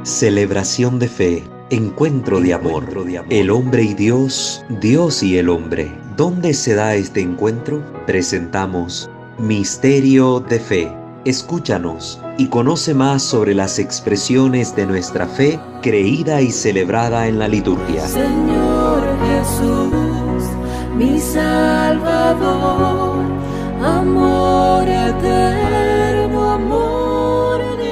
Celebración de fe, encuentro de amor, el hombre y Dios, Dios y el hombre. ¿Dónde se da este encuentro? Presentamos Misterio de Fe. Escúchanos y conoce más sobre las expresiones de nuestra fe creída y celebrada en la liturgia. Señor Jesús, mi Salvador, amor eterno, amor divino.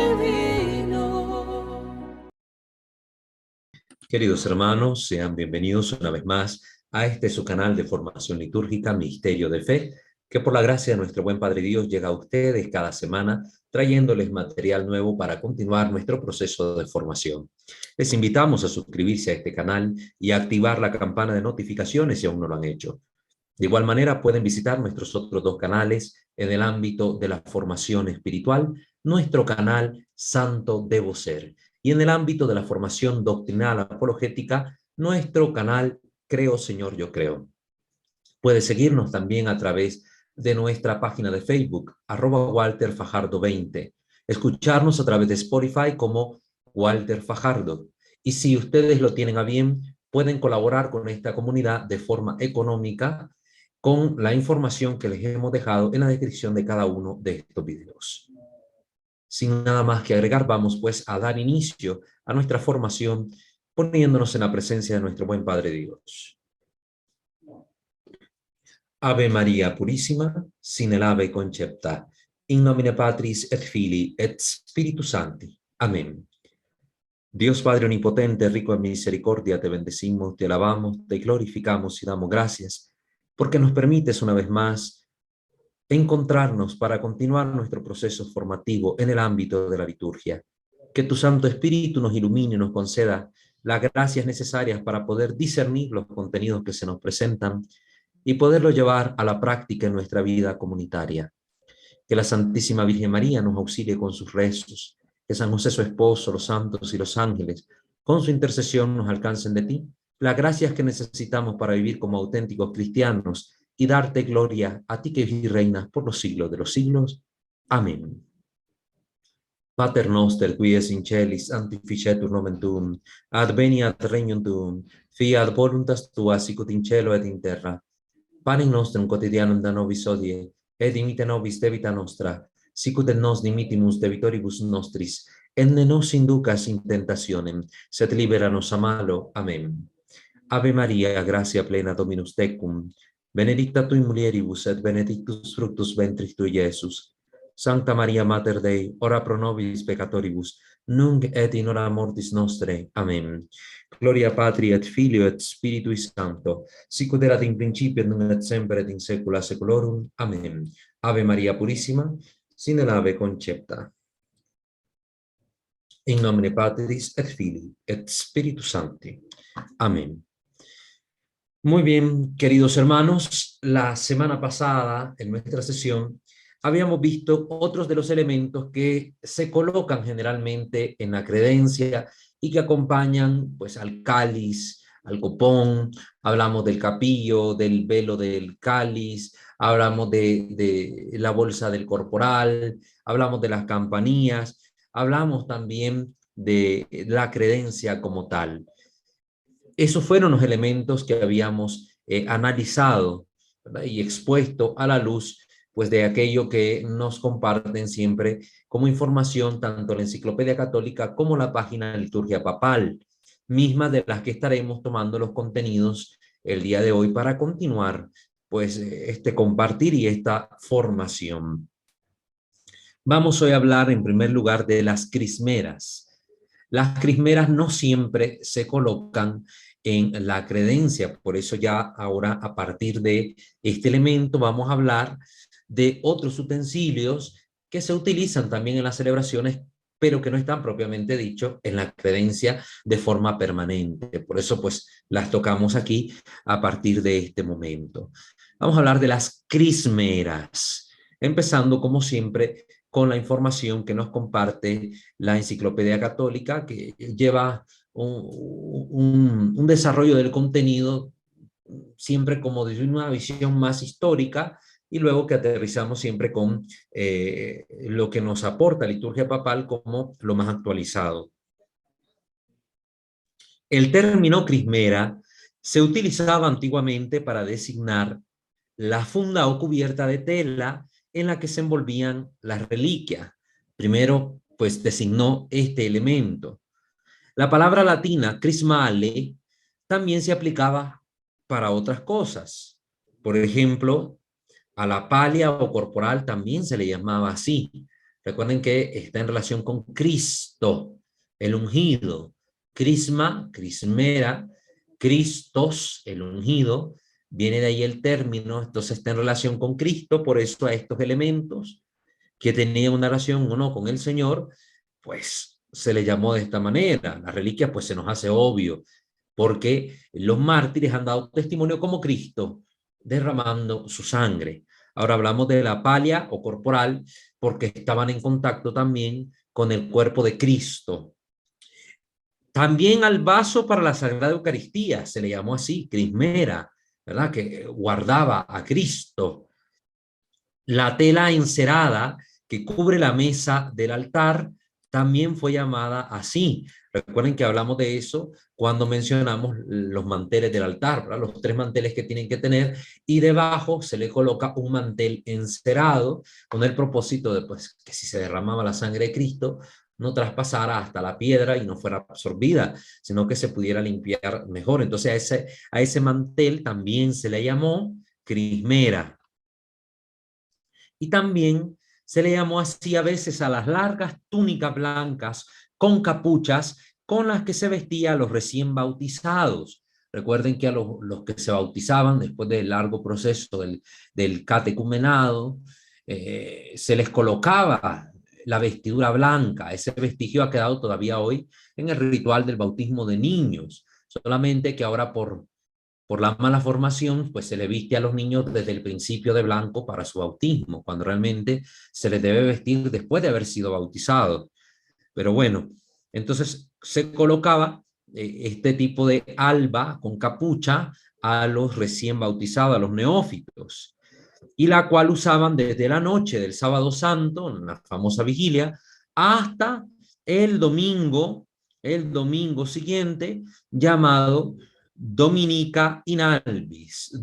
Queridos hermanos, sean bienvenidos una vez más a este su canal de formación litúrgica, Misterio de Fe, que por la gracia de nuestro buen Padre Dios llega a ustedes cada semana trayéndoles material nuevo para continuar nuestro proceso de formación. Les invitamos a suscribirse a este canal y a activar la campana de notificaciones si aún no lo han hecho. De igual manera pueden visitar nuestros otros dos canales en el ámbito de la formación espiritual, nuestro canal Santo Debo Ser, y en el ámbito de la formación doctrinal apologética, nuestro canal Creo Señor Yo Creo. Puede seguirnos también a través de nuestra página de Facebook, @WalterFajardo20, escucharnos a través de Spotify como Walter Fajardo. Y si ustedes lo tienen a bien, pueden colaborar con esta comunidad de forma económica con la información que les hemos dejado en la descripción de cada uno de estos videos. Sin nada más que agregar, vamos pues a dar inicio a nuestra formación poniéndonos en la presencia de nuestro buen Padre Dios. Ave María Purísima, sin el ave concepta, in nomine Patris et Filii et Spiritus Sancti. Amén. Dios Padre Omnipotente, rico en misericordia, te bendecimos, te alabamos, te glorificamos y damos gracias, porque nos permites una vez más encontrarnos para continuar nuestro proceso formativo en el ámbito de la liturgia. Que tu Santo Espíritu nos ilumine y nos conceda las gracias necesarias para poder discernir los contenidos que se nos presentan y poderlo llevar a la práctica en nuestra vida comunitaria. Que la Santísima Virgen María nos auxilie con sus rezos, que San José su esposo, los santos y los ángeles, con su intercesión nos alcancen de ti las gracias que necesitamos para vivir como auténticos cristianos y darte gloria a ti que vives y reinas por los siglos de los siglos. Amén. Pater noster, qui es in celis, sanctificetur nomen tuum, adveniat regnum tuum, fiat voluntas tua sicut in cielo et in terra. Panem nostrum quotidianum da nobis hodie, et dimitte nobis debita nostra, sicut et nos dimittimus debitoribus nostris, et ne nos inducas in tentationem, sed libera nos a malo. Amen. Ave Maria, gratia plena Dominus tecum, benedicta tui mulieribus et benedictus fructus ventris tui, Iesus. Sancta Maria Mater Dei, ora pro nobis peccatoribus, nunc et in hora mortis nostre. Amen. Gloria Patri et Filio et Spiritui Sancto, sicut erat in principio et nunc et semper et in saecula saeculorum. Amen. Ave Maria Purissima, sin el ave concepta. In nomine Patris et Filii et Spiritus Sancti. Amén. Muy bien, queridos hermanos, la semana pasada, en nuestra sesión, habíamos visto otros de los elementos que se colocan generalmente en la credencia y que acompañan pues, al cáliz, al copón. Hablamos del capillo, del velo del cáliz, hablamos de la bolsa del corporal, hablamos de las campanillas, hablamos también de la credencia como tal. Esos fueron los elementos que habíamos analizado, ¿verdad? Y expuesto a la luz pues, de aquello que nos comparten siempre como información tanto la Enciclopedia Católica como la página de Liturgia Papal, misma de las que estaremos tomando los contenidos el día de hoy para continuar pues, este compartir y esta formación. Vamos hoy a hablar en primer lugar de las crismeras. Las crismeras no siempre se colocan en la credencia, por eso ya ahora a partir de este elemento vamos a hablar de otros utensilios que se utilizan también en las celebraciones, pero que no están propiamente dicho en la credencia de forma permanente. Por eso pues las tocamos aquí a partir de este momento. Vamos a hablar de las crismeras, empezando como siempre con la información que nos comparte la Enciclopedia Católica, que lleva un desarrollo del contenido siempre como desde una visión más histórica y luego que aterrizamos siempre con lo que nos aporta Liturgia Papal como lo más actualizado. El término crismera se utilizaba antiguamente para designar la funda o cubierta de tela en la que se envolvían las reliquias. Primero, pues designó este elemento. La palabra latina crismale también se aplicaba para otras cosas. Por ejemplo, a la palia o corporal también se le llamaba así. Recuerden que está en relación con Cristo, el ungido. Crisma, crismera, Cristos, el ungido, viene de ahí el término, entonces está en relación con Cristo, por eso a estos elementos que tenían una relación o no con el Señor, pues se le llamó de esta manera. Las reliquias pues se nos hace obvio, porque los mártires han dado testimonio como Cristo, derramando su sangre. Ahora hablamos de la palia o corporal, porque estaban en contacto también con el cuerpo de Cristo. También al vaso para la Sagrada Eucaristía, se le llamó así, crismera, ¿verdad? Que guardaba a Cristo. La tela encerada que cubre la mesa del altar también fue llamada así. Recuerden que hablamos de eso cuando mencionamos los manteles del altar, ¿verdad? Los 3 manteles que tienen que tener, y debajo se le coloca un mantel encerado con el propósito de pues, que si se derramaba la sangre de Cristo, no traspasara hasta la piedra y no fuera absorbida, sino que se pudiera limpiar mejor. Entonces a ese mantel también se le llamó crismera. Y también se le llamó así a veces a las largas túnicas blancas con capuchas con las que se vestía a los recién bautizados. Recuerden que a los que se bautizaban después del largo proceso del catecumenado, se les colocaba la vestidura blanca. Ese vestigio ha quedado todavía hoy en el ritual del bautismo de niños, solamente que ahora por la mala formación, pues se le viste a los niños desde el principio de blanco para su bautismo, cuando realmente se les debe vestir después de haber sido bautizados. Pero bueno, entonces se colocaba este tipo de alba con capucha a los recién bautizados, a los neófitos, y la cual usaban desde la noche del sábado santo, en la famosa vigilia, hasta el domingo siguiente, llamado Dominica in albis,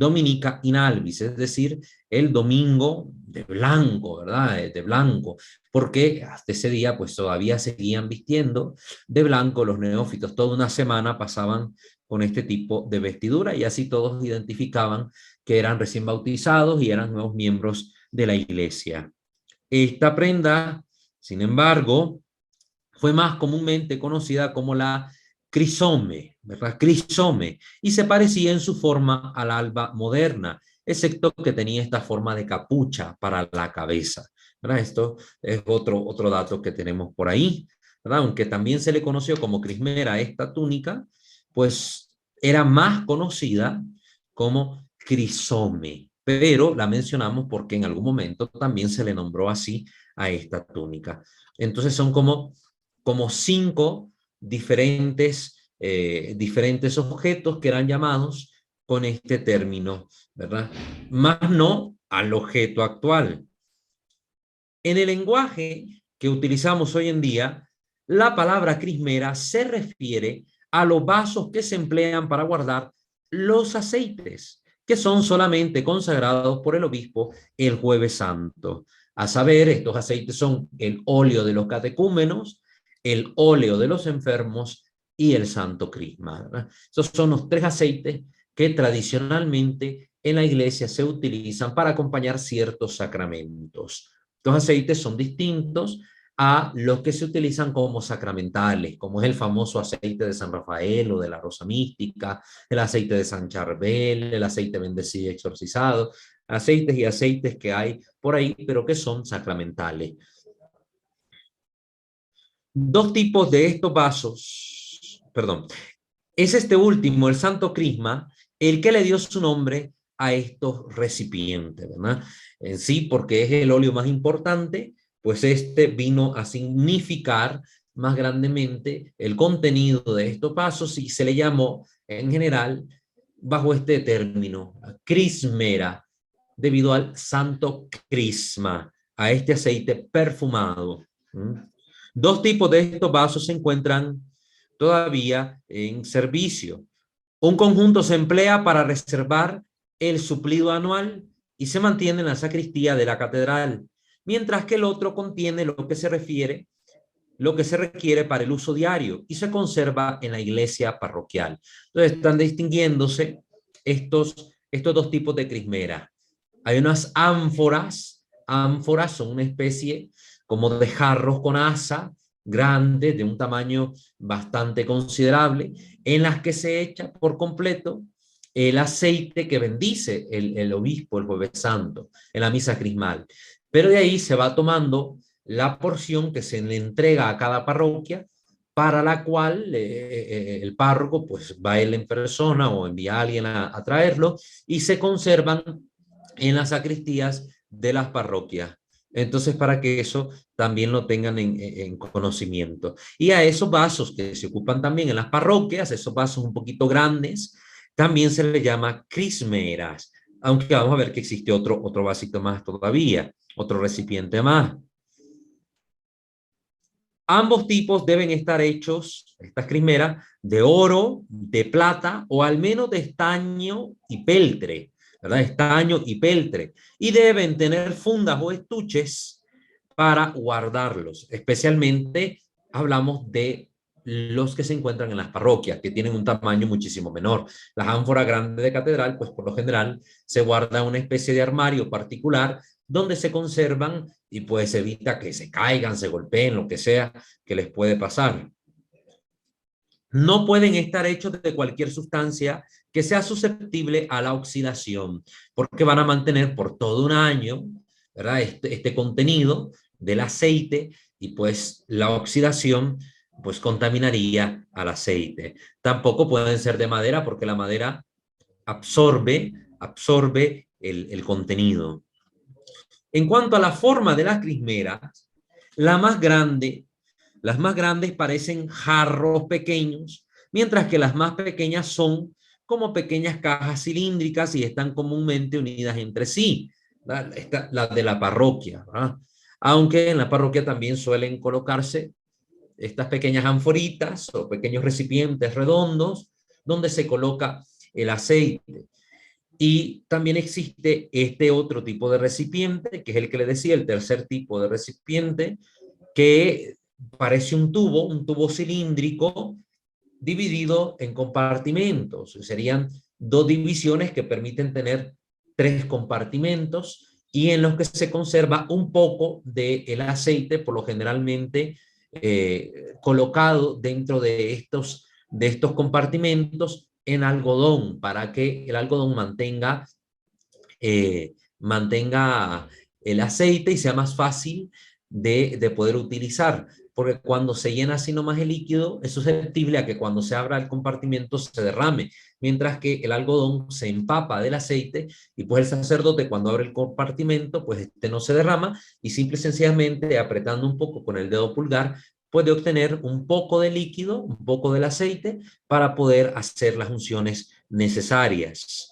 es decir, el domingo de blanco, ¿verdad? De blanco, porque hasta ese día pues todavía seguían vistiendo de blanco los neófitos. Toda una semana pasaban con este tipo de vestidura y así todos identificaban que eran recién bautizados y eran nuevos miembros de la iglesia. Esta prenda, sin embargo, fue más comúnmente conocida como la crisome, ¿verdad? Crisome, y se parecía en su forma al alba moderna, excepto que tenía esta forma de capucha para la cabeza, ¿verdad? Esto es otro dato que tenemos por ahí, ¿verdad? Aunque también se le conoció como crismera a esta túnica, pues era más conocida como crisome, pero la mencionamos porque en algún momento también se le nombró así a esta túnica. Entonces son como 5 diferentes objetos que eran llamados con este término, ¿verdad? Más no al objeto actual. En el lenguaje que utilizamos hoy en día, la palabra crismera se refiere a los vasos que se emplean para guardar los aceites, que son solamente consagrados por el obispo el Jueves Santo. A saber, estos aceites son el óleo de los catecúmenos, el óleo de los enfermos y el santo crisma, ¿verdad? Esos son los 3 aceites que tradicionalmente en la iglesia se utilizan para acompañar ciertos sacramentos. Estos aceites son distintos a los que se utilizan como sacramentales, como es el famoso aceite de San Rafael o de la Rosa Mística, el aceite de San Charbel, el aceite bendecido y exorcizado, aceites y aceites que hay por ahí, pero que son sacramentales. 2 tipos de estos vasos, perdón, es este último, el santo crisma, el que le dio su nombre a estos recipientes, ¿verdad? En sí, porque es el óleo más importante, pues este vino a significar más grandemente el contenido de estos vasos y se le llamó en general bajo este término, crismera, debido al santo crisma, a este aceite perfumado. 2 tipos de estos vasos se encuentran todavía en servicio. Un conjunto se emplea para reservar el suplido anual y se mantiene en la sacristía de la catedral, mientras que el otro contiene lo que se requiere para el uso diario y se conserva en la iglesia parroquial. Entonces están distinguiéndose estos dos tipos de crismera. Hay unas ánforas. Ánforas son una especie como de jarros con asa, grandes, de un tamaño bastante considerable, en las que se echa por completo el aceite que bendice el obispo el Jueves Santo en la misa crismal. Pero de ahí se va tomando la porción que se le entrega a cada parroquia, para la cual el párroco pues va él en persona o envía a alguien a traerlo, y se conservan en las sacristías de las parroquias. Entonces, para que eso también lo tengan en conocimiento. Y a esos vasos que se ocupan también en las parroquias, esos vasos un poquito grandes, también se les llama crismeras, aunque vamos a ver que existe otro vasito más todavía, otro recipiente más. Ambos tipos deben estar hechos, estas crismeras, de oro, de plata o al menos de estaño y peltre, ¿verdad? Estaño y peltre. Y deben tener fundas o estuches para guardarlos. Especialmente hablamos de los que se encuentran en las parroquias, que tienen un tamaño muchísimo menor. Las ánforas grandes de catedral, pues por lo general se guarda una especie de armario particular donde se conservan y pues evita que se caigan, se golpeen, lo que sea que les puede pasar. No pueden estar hechos de cualquier sustancia que sea susceptible a la oxidación, porque van a mantener por todo un año, ¿verdad? Este contenido del aceite, y pues la oxidación pues contaminaría al aceite. Tampoco pueden ser de madera, porque la madera absorbe el contenido. En cuanto a la forma de las crismeras, las más grandes parecen jarros pequeños, mientras que las más pequeñas son como pequeñas cajas cilíndricas y están comúnmente unidas entre sí, las de la parroquia, ¿verdad? Aunque en la parroquia también suelen colocarse estas pequeñas anforitas o pequeños recipientes redondos donde se coloca el aceite. Y también existe este otro tipo de recipiente, que es el que le decía, el tercer tipo de recipiente, que parece un tubo cilíndrico dividido en compartimentos. Serían dos divisiones que permiten tener 3 compartimentos y en los que se conserva un poco del aceite, por lo generalmente colocado dentro de estos compartimentos en algodón, para que el algodón mantenga el aceite y sea más fácil de poder utilizar, porque cuando se llena así nomás el líquido es susceptible a que cuando se abra el compartimento se derrame, mientras que el algodón se empapa del aceite y pues el sacerdote cuando abre el compartimento pues este no se derrama, y simple y sencillamente apretando un poco con el dedo pulgar puede obtener un poco de líquido, un poco del aceite, para poder hacer las unciones necesarias.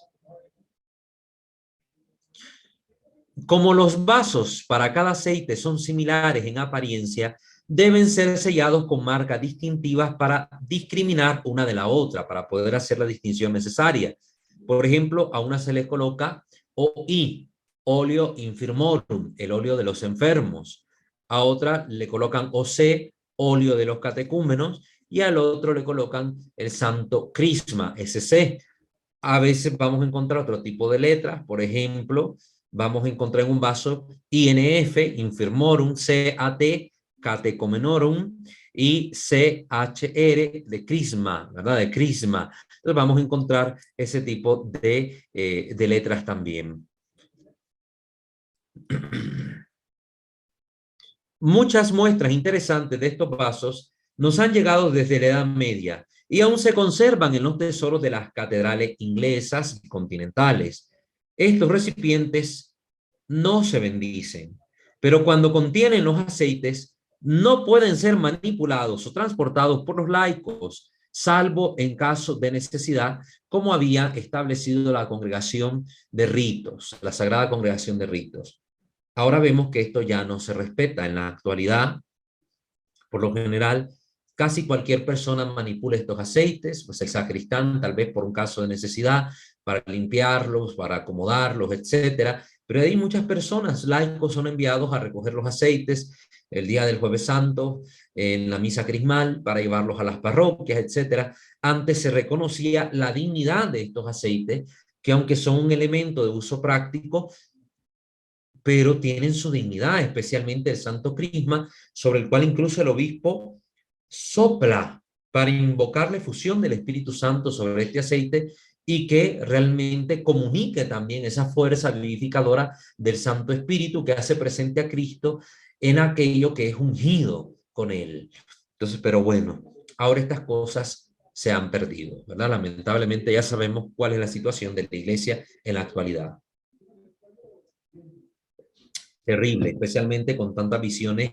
Como los vasos para cada aceite son similares en apariencia, deben ser sellados con marcas distintivas para discriminar una de la otra, para poder hacer la distinción necesaria. Por ejemplo, a una se le coloca OI, óleo infirmorum, el óleo de los enfermos. A otra le colocan OC, óleo de los catecúmenos, y al otro le colocan el santo crisma, SC. A veces vamos a encontrar otro tipo de letras, por ejemplo, vamos a encontrar en un vaso INF, infirmorum, CAT, catecomenorum, y CHR de crisma, ¿verdad? De crisma. Entonces vamos a encontrar ese tipo de letras también. Muchas muestras interesantes de estos vasos nos han llegado desde la Edad Media y aún se conservan en los tesoros de las catedrales inglesas y continentales. Estos recipientes no se bendicen, pero cuando contienen los aceites no pueden ser manipulados o transportados por los laicos, salvo en caso de necesidad, como había establecido la Congregación de Ritos, la Sagrada Congregación de Ritos. Ahora vemos que esto ya no se respeta en la actualidad. Por lo general, Casi cualquier persona manipula estos aceites, pues el sacristán, tal vez por un caso de necesidad, para limpiarlos, para acomodarlos, etcétera. Pero hay muchas personas, laicos, son enviados a recoger los aceites el día del Jueves Santo, en la misa crismal, para llevarlos a las parroquias, etcétera. Antes se reconocía la dignidad de estos aceites, que aunque son un elemento de uso práctico, pero tienen su dignidad, especialmente el Santo Crisma, sobre el cual incluso el obispo sopla para invocar la efusión del Espíritu Santo sobre este aceite y que realmente comunique también esa fuerza vivificadora del Santo Espíritu que hace presente a Cristo en aquello que es ungido con él. Entonces, pero bueno, ahora estas cosas se han perdido, ¿verdad? Lamentablemente ya sabemos cuál es la situación de la iglesia en la actualidad. Terrible, especialmente con tantas visiones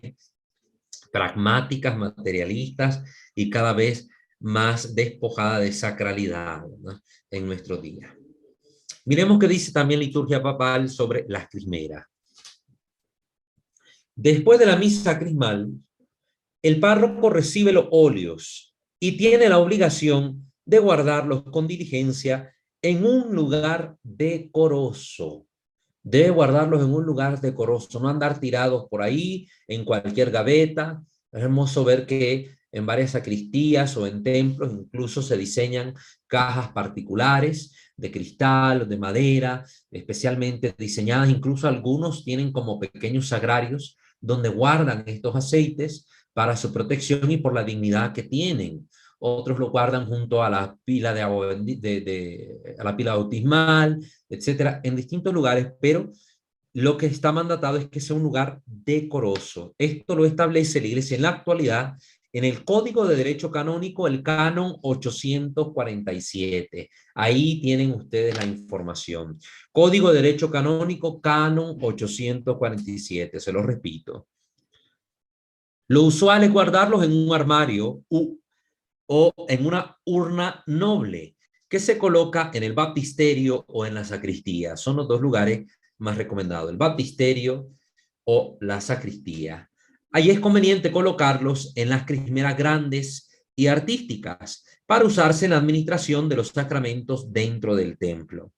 pragmáticas, materialistas y cada vez más despojada de sacralidad, ¿no?, en nuestro día. Miremos qué dice también liturgia papal sobre las crismeras. Después de la misa crismal, el párroco recibe los óleos y tiene la obligación de guardarlos con diligencia en un lugar decoroso. Debe guardarlos en un lugar decoroso, no andar tirados por ahí, en cualquier gaveta. Es hermoso ver que en varias sacristías o en templos incluso se diseñan cajas particulares de cristal o de madera, especialmente diseñadas. Incluso algunos tienen como pequeños sagrarios donde guardan estos aceites para su protección y por la dignidad que tienen. Otros lo guardan junto a la pila de agua a la pila bautismal, etcétera, en distintos lugares, pero lo que está mandatado es que sea un lugar decoroso. Esto lo establece la Iglesia en la actualidad en el Código de Derecho Canónico, el Canon 847. Ahí tienen ustedes la información. Código de Derecho Canónico, Canon 847, se lo repito. Lo usual es guardarlos en un armario o en una urna noble que se coloca en el baptisterio o en la sacristía. Son los dos lugares más recomendados, el baptisterio o la sacristía. Ahí es conveniente colocarlos en las crismeras grandes y artísticas para usarse en la administración de los sacramentos dentro del templo.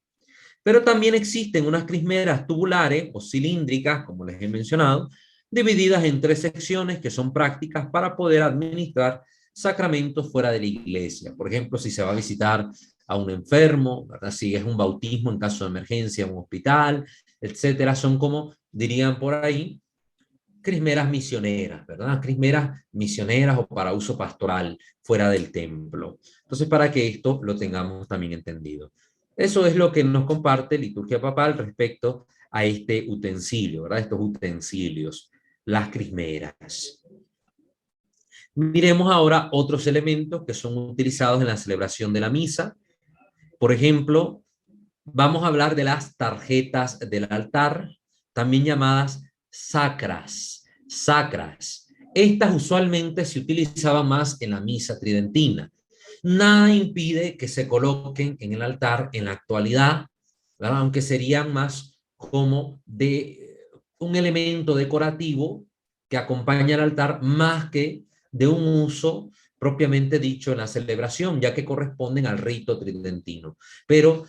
Pero también existen unas crismeras tubulares o cilíndricas, como les he mencionado, divididas en 3 secciones que son prácticas para poder administrar sacramentos fuera de la iglesia. Por ejemplo, si se va a visitar a un enfermo, ¿verdad?, si es un bautismo en caso de emergencia, un hospital, etcétera, son como dirían por ahí, crismeras misioneras, ¿verdad? Crismeras misioneras o para uso pastoral fuera del templo. Entonces, para que esto lo tengamos también entendido. Eso es lo que nos comparte liturgia papal respecto a este utensilio, ¿verdad? Estos utensilios, las crismeras. Miremos ahora otros elementos que son utilizados en la celebración de la misa. Por ejemplo, vamos a hablar de las tarjetas del altar, también llamadas sacras. Estas usualmente se utilizaban más en la misa tridentina. Nada impide que se coloquen en el altar en la actualidad, ¿verdad?, aunque serían más como de un elemento decorativo que acompaña al altar más que de un uso propiamente dicho en la celebración, ya que corresponden al rito tridentino. Pero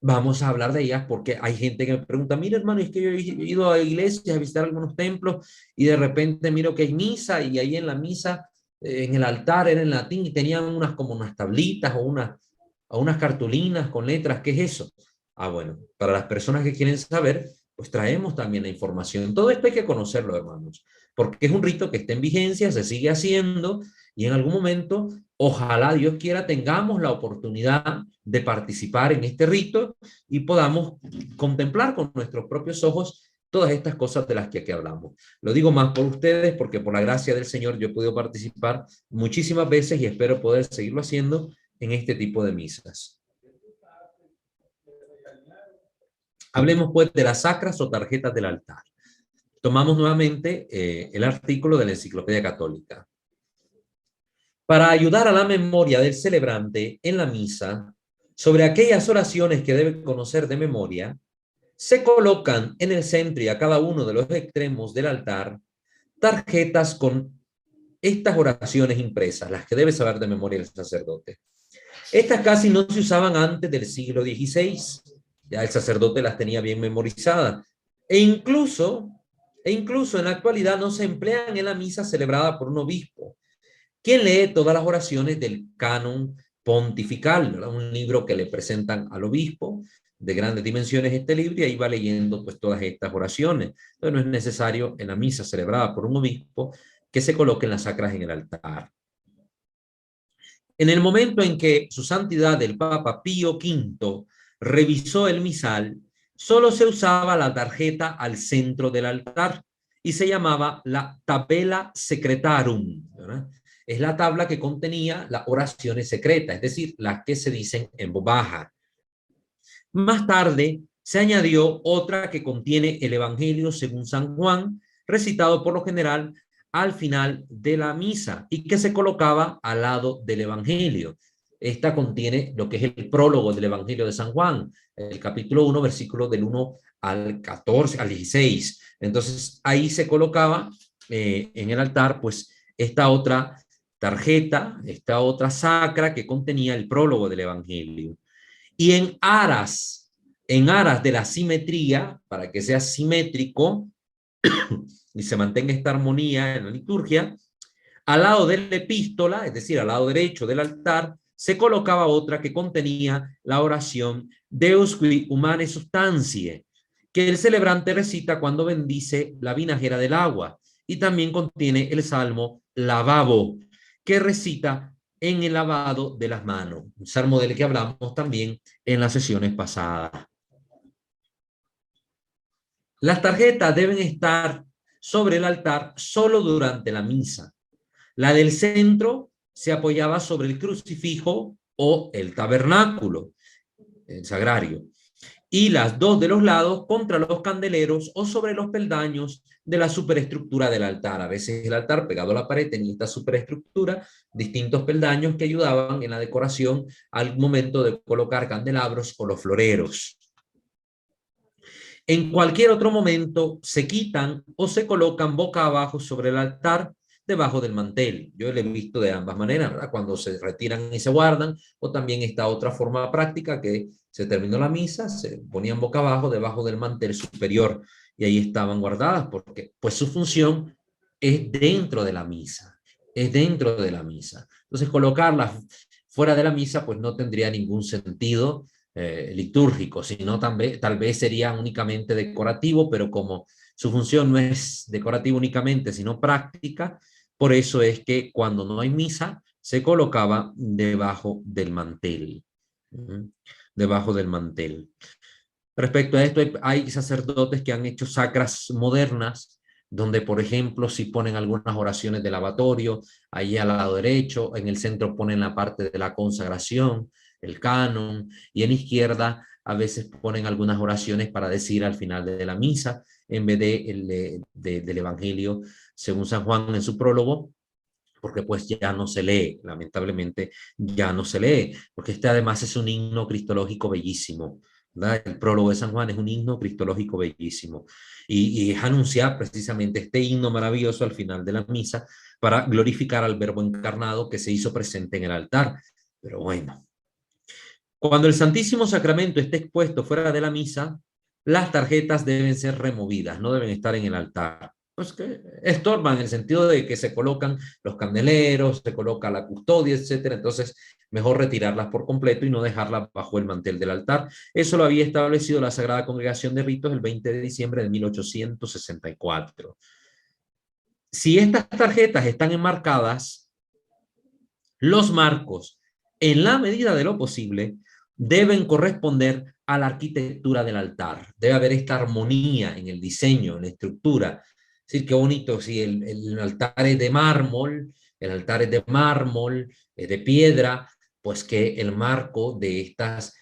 vamos a hablar de ellas porque hay gente que me pregunta, mira hermano, es que yo he ido a iglesias a visitar algunos templos y de repente miro que hay misa y ahí en la misa, en el altar era en latín y tenían unas como unas tablitas o unas cartulinas con letras. ¿Qué es eso? Bueno, para las personas que quieren saber, pues traemos también la información. Todo esto hay que conocerlo, hermanos, porque es un rito que está en vigencia, se sigue haciendo y en algún momento, ojalá Dios quiera, tengamos la oportunidad de participar en este rito y podamos contemplar con nuestros propios ojos todas estas cosas de las que aquí hablamos. Lo digo más por ustedes porque por la gracia del Señor yo he podido participar muchísimas veces y espero poder seguirlo haciendo en este tipo de misas. Hablemos pues de las sacras o tarjetas del altar. Tomamos nuevamente el artículo de la Enciclopedia Católica. Para ayudar a la memoria del celebrante en la misa sobre aquellas oraciones que debe conocer de memoria, se colocan en el centro y a cada uno de los extremos del altar tarjetas con estas oraciones impresas, las que debe saber de memoria el sacerdote. Estas casi no se usaban antes del siglo XVI, ya el sacerdote las tenía bien memorizadas, e incluso en la actualidad no se emplean en la misa celebrada por un obispo, quien lee todas las oraciones del canon pontifical, ¿verdad? Un libro que le presentan al obispo, de grandes dimensiones este libro, y ahí va leyendo pues todas estas oraciones. Entonces no es necesario en la misa celebrada por un obispo que se coloquen las sacras en el altar. En el momento en que su santidad el Papa Pío V revisó el misal, solo se usaba la tarjeta al centro del altar y se llamaba la tabella secretarum, ¿verdad? Es la tabla que contenía las oraciones secretas, es decir, las que se dicen en voz baja. Más tarde se añadió otra que contiene el Evangelio según San Juan, recitado por lo general al final de la misa y que se colocaba al lado del Evangelio. Esta contiene lo que es el prólogo del Evangelio de San Juan, el capítulo 1, versículo del 1 al 14, al 16. Entonces ahí se colocaba en el altar pues esta otra tarjeta, esta otra sacra que contenía el prólogo del Evangelio. Y en aras de la simetría, para que sea simétrico y se mantenga esta armonía en la liturgia, al lado de la epístola, es decir, al lado derecho del altar, se colocaba otra que contenía la oración Deus qui humane substantiae, que el celebrante recita cuando bendice la vinajera del agua, y también contiene el salmo Lavabo, que recita en el lavado de las manos, un salmo del que hablamos también en las sesiones pasadas. Las tarjetas deben estar sobre el altar solo durante la misa. La del centro se apoyaba sobre el crucifijo o el tabernáculo, el sagrario, y las dos de los lados contra los candeleros o sobre los peldaños de la superestructura del altar. A veces el altar pegado a la pared tenía esta superestructura, distintos peldaños que ayudaban en la decoración al momento de colocar candelabros o los floreros. En cualquier otro momento se quitan o se colocan boca abajo sobre el altar debajo del mantel. Yo lo he visto de ambas maneras, ¿verdad? Cuando se retiran y se guardan, o también esta otra forma práctica que se terminó la misa, se ponían boca abajo debajo del mantel superior y ahí estaban guardadas porque pues su función es dentro de la misa, es dentro de la misa. Entonces colocarlas fuera de la misa pues no tendría ningún sentido litúrgico, sino tal vez sería únicamente decorativo, pero como su función no es decorativa únicamente, sino práctica, por eso es que cuando no hay misa, se colocaba debajo del mantel. Debajo del mantel. Respecto a esto, hay sacerdotes que han hecho sacras modernas, donde, por ejemplo, si ponen algunas oraciones de lavatorio, ahí al lado derecho, en el centro ponen la parte de la consagración, el canon, y en izquierda a veces ponen algunas oraciones para decir al final de la misa, en vez del Evangelio según San Juan en su prólogo, porque pues ya no se lee, lamentablemente ya no se lee, porque este además es un himno cristológico bellísimo, ¿verdad? El prólogo de San Juan es un himno cristológico bellísimo, y es anunciar precisamente este himno maravilloso al final de la misa para glorificar al Verbo encarnado que se hizo presente en el altar. Pero bueno, cuando el Santísimo Sacramento esté expuesto fuera de la misa, las tarjetas deben ser removidas, no deben estar en el altar. Pues que estorban en el sentido de que se colocan los candeleros, se coloca la custodia, etcétera. Entonces, mejor retirarlas por completo y no dejarlas bajo el mantel del altar. Eso lo había establecido la Sagrada Congregación de Ritos el 20 de diciembre de 1864. Si estas tarjetas están enmarcadas, los marcos, en la medida de lo posible, deben corresponder a la arquitectura del altar. Debe haber esta armonía en el diseño, en la estructura. Es decir, qué bonito, si el altar es de mármol, de piedra, pues que el marco de estas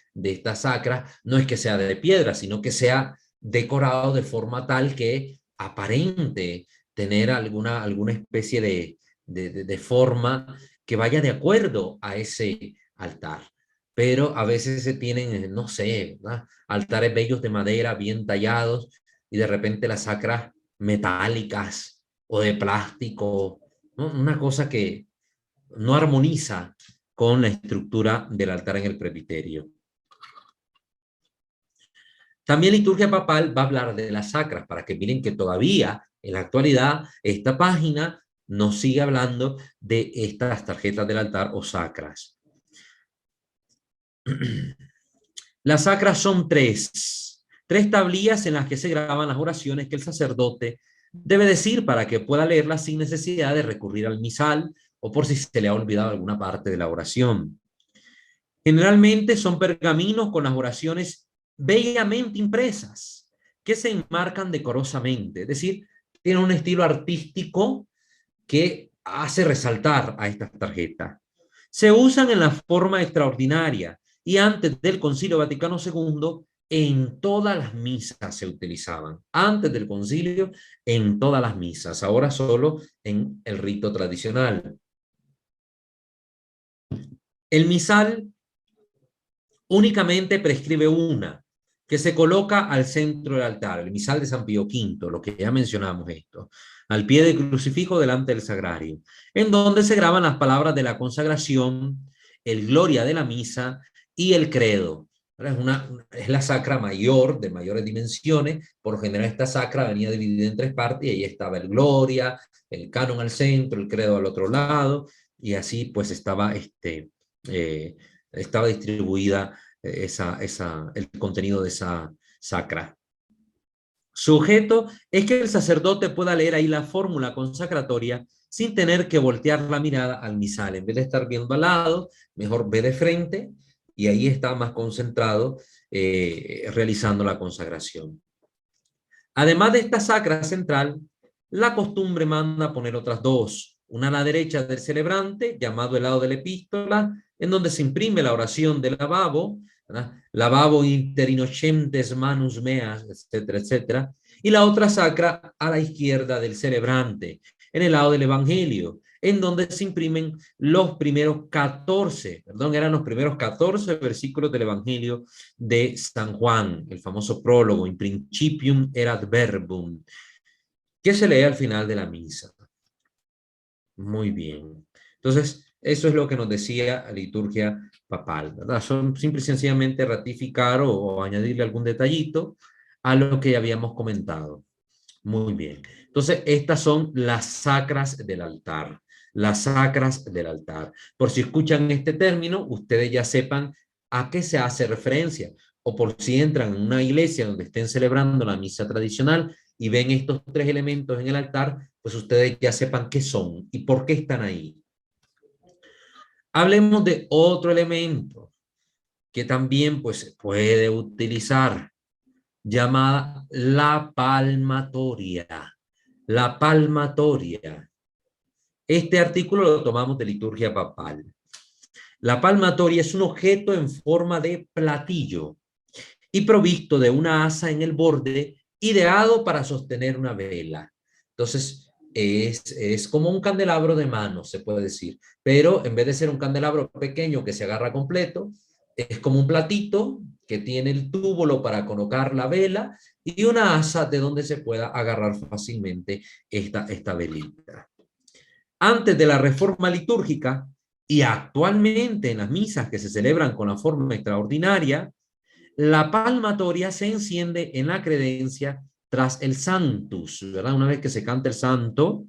sacras no es que sea de piedra, sino que sea decorado de forma tal que aparente tener alguna especie de forma que vaya de acuerdo a ese altar. Pero a veces se tienen, no sé, ¿verdad? Altares bellos de madera, bien tallados, y de repente las sacras metálicas o de plástico ¿no? Una cosa que no armoniza con la estructura del altar en el presbiterio. También liturgia papal va a hablar de las sacras, para que miren que todavía en la actualidad esta página nos sigue hablando de estas tarjetas del altar o sacras. Las sacras son tres tablillas en las que se graban las oraciones que el sacerdote debe decir para que pueda leerlas sin necesidad de recurrir al misal o por si se le ha olvidado alguna parte de la oración. Generalmente son pergaminos con las oraciones bellamente impresas, que se enmarcan decorosamente, es decir, tienen un estilo artístico que hace resaltar a estas tarjetas. Se usan en la forma extraordinaria y antes del Concilio Vaticano II en todas las misas se utilizaban. Antes del concilio en todas las misas, ahora solo en el rito tradicional. El misal únicamente prescribe una, que se coloca al centro del altar, el misal de San Pío V, lo que ya mencionamos esto, al pie del crucifijo delante del sagrario, en donde se graban las palabras de la consagración, el gloria de la misa y el credo. Es la sacra mayor, de mayores dimensiones. Por lo general esta sacra venía dividida en tres partes y ahí estaba el gloria, el canon al centro, el credo al otro lado, y así pues estaba distribuida el contenido de esa sacra. Su objeto es que el sacerdote pueda leer ahí la fórmula consacratoria sin tener que voltear la mirada al misal. En vez de estar viendo al lado, mejor ve de frente y ahí está más concentrado realizando la consagración. Además de esta sacra central, la costumbre manda poner otras dos, una a la derecha del celebrante, llamado el lado de la epístola, en donde se imprime la oración del lavabo, ¿verdad? Lavabo inter innocentes manus meas, etcétera, etcétera, y la otra sacra a la izquierda del celebrante, en el lado del Evangelio, en donde se imprimen los primeros 14 versículos del Evangelio de San Juan, el famoso prólogo, in principium erat verbum, que se lee al final de la misa. Muy bien. Entonces, eso es lo que nos decía la liturgia papal, ¿verdad? Son simple y sencillamente ratificar o añadirle algún detallito a lo que ya habíamos comentado. Muy bien. Entonces, estas son las sacras del altar. Las sacras del altar. Por si escuchan este término, ustedes ya sepan a qué se hace referencia. O por si entran en una iglesia donde estén celebrando la misa tradicional y ven estos tres elementos en el altar, pues ustedes ya sepan qué son y por qué están ahí. Hablemos de otro elemento que también pues, se puede utilizar, llamada la palmatoria. La palmatoria. Este artículo lo tomamos de liturgia papal. La palmatoria es un objeto en forma de platillo y provisto de una asa en el borde, ideado para sostener una vela. Entonces, es como un candelabro de mano, se puede decir, pero en vez de ser un candelabro pequeño que se agarra completo, es como un platito que tiene el túbulo para colocar la vela y una asa de donde se pueda agarrar fácilmente esta velita. Antes de la reforma litúrgica y actualmente en las misas que se celebran con la forma extraordinaria, la palmatoria se enciende en la credencia tras el Sanctus, ¿verdad? Una vez que se canta el santo,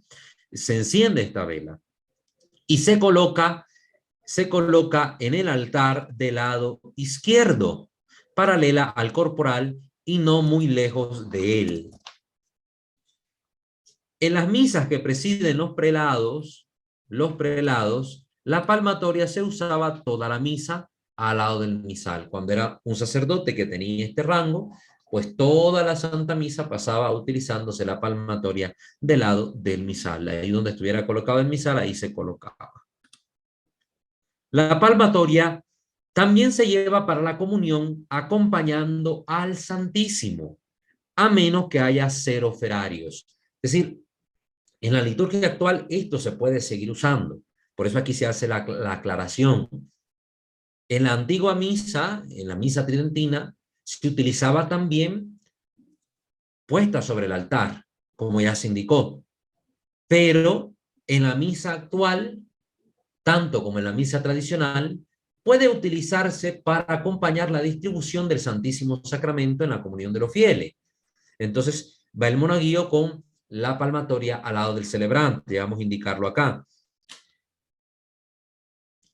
se enciende esta vela y se coloca en el altar del lado izquierdo, paralela al corporal y no muy lejos de él. En las misas que presiden los prelados, la palmatoria se usaba toda la misa al lado del misal. Cuando era un sacerdote que tenía este rango, pues toda la Santa Misa pasaba utilizándose la palmatoria del lado del misal. Ahí donde estuviera colocado el misal, ahí se colocaba. La palmatoria también se lleva para la comunión acompañando al Santísimo, a menos que haya ceroferarios. Es decir, en la liturgia actual esto se puede seguir usando. Por eso aquí se hace la aclaración. En la antigua misa, en la misa tridentina, se utilizaba también puesta sobre el altar, como ya se indicó. Pero en la misa actual, tanto como en la misa tradicional, puede utilizarse para acompañar la distribución del Santísimo Sacramento en la comunión de los fieles. Entonces, va el monaguillo con la palmatoria al lado del celebrante. Vamos a indicarlo acá.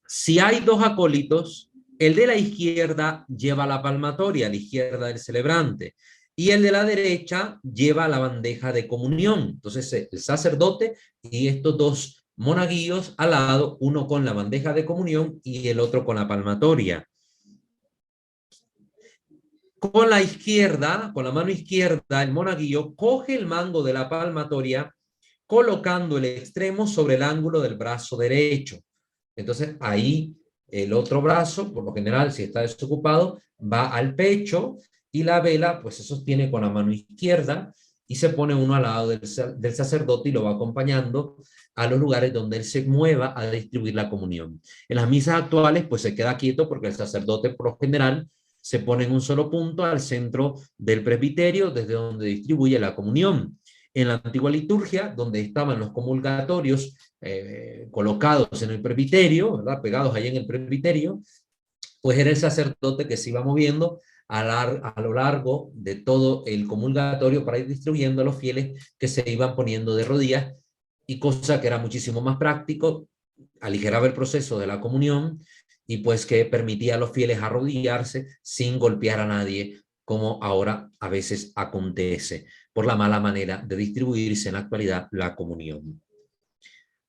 Si hay dos acólitos, el de la izquierda lleva la palmatoria a la izquierda del celebrante y el de la derecha lleva la bandeja de comunión. Entonces, el sacerdote y estos dos monaguillos al lado, uno con la bandeja de comunión y el otro con la palmatoria. Con la izquierda, con la mano izquierda, el monaguillo coge el mango de la palmatoria colocando el extremo sobre el ángulo del brazo derecho. Entonces ahí el otro brazo, por lo general si está desocupado, va al pecho y la vela pues se sostiene con la mano izquierda y se pone uno al lado del sacerdote y lo va acompañando a los lugares donde él se mueva a distribuir la comunión. En las misas actuales pues se queda quieto porque el sacerdote por lo general se pone en un solo punto al centro del presbiterio desde donde distribuye la comunión. En la antigua liturgia, donde estaban los comulgatorios colocados en el presbiterio, ¿verdad? Pegados ahí en el presbiterio, pues era el sacerdote que se iba moviendo a lo largo de todo el comulgatorio para ir distribuyendo a los fieles que se iban poniendo de rodillas, y cosa que era muchísimo más práctico, aligeraba el proceso de la comunión y pues que permitía a los fieles arrodillarse sin golpear a nadie, como ahora a veces acontece por la mala manera de distribuirse en la actualidad la comunión.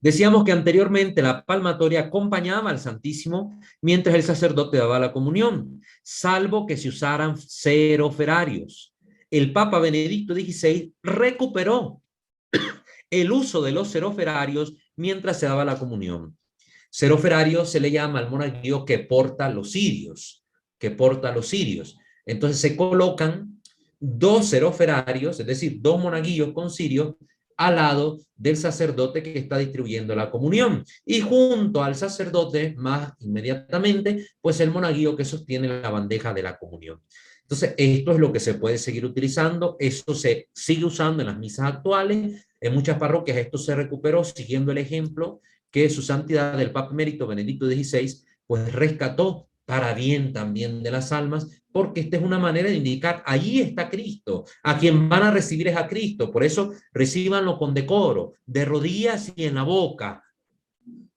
Decíamos que anteriormente la palmatoria acompañaba al Santísimo mientras el sacerdote daba la comunión, salvo que se usaran seroferarios. El Papa Benedicto XVI recuperó el uso de los seroferarios mientras se daba la comunión. Seroferario se le llama al monaguillo que porta los cirios, Entonces se colocan dos seroferarios, es decir, dos monaguillos con cirios, al lado del sacerdote que está distribuyendo la comunión. Y junto al sacerdote, más inmediatamente, pues el monaguillo que sostiene la bandeja de la comunión. Entonces, esto es lo que se puede seguir utilizando. Esto se sigue usando en las misas actuales. En muchas parroquias esto se recuperó siguiendo el ejemplo que su santidad el Papa Emérito Benedicto XVI pues rescató para bien también de las almas, porque esta es una manera de indicar, allí está Cristo, a quien van a recibir es a Cristo, por eso recíbanlo con decoro, de rodillas y en la boca.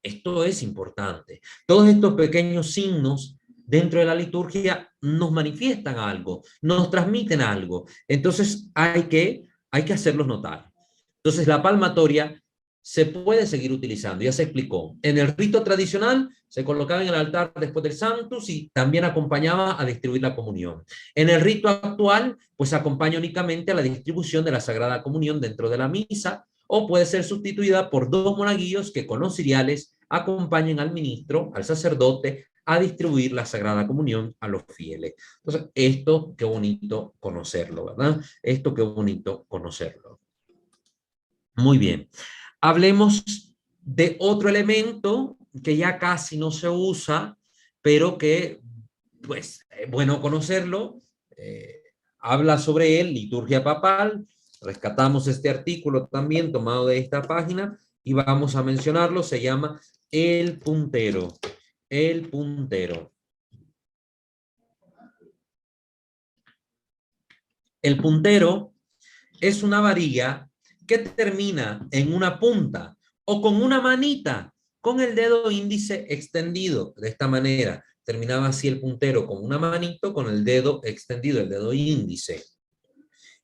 Esto es importante. Todos estos pequeños signos dentro de la liturgia nos manifiestan algo, nos transmiten algo, entonces hay que hacerlos notar. Entonces la palmatoria se puede seguir utilizando, ya se explicó. En el rito tradicional se colocaba en el altar después del Sanctus y también acompañaba a distribuir la comunión. En el rito actual, pues acompaña únicamente a la distribución de la Sagrada Comunión dentro de la misa, o puede ser sustituida por dos monaguillos que con los ciriales acompañen al ministro, al sacerdote, a distribuir la Sagrada Comunión a los fieles. Entonces, esto qué bonito conocerlo, ¿verdad? Esto qué bonito conocerlo. Muy bien. Hablemos de otro elemento que ya casi no se usa, pero que, pues, es bueno conocerlo. Habla sobre él, liturgia papal. Rescatamos este artículo también tomado de esta página y vamos a mencionarlo. Se llama el puntero. El puntero. El puntero es una varilla que termina en una punta o con una manita, con el dedo índice extendido. De esta manera, terminaba así el puntero con una manito, con el dedo extendido, el dedo índice.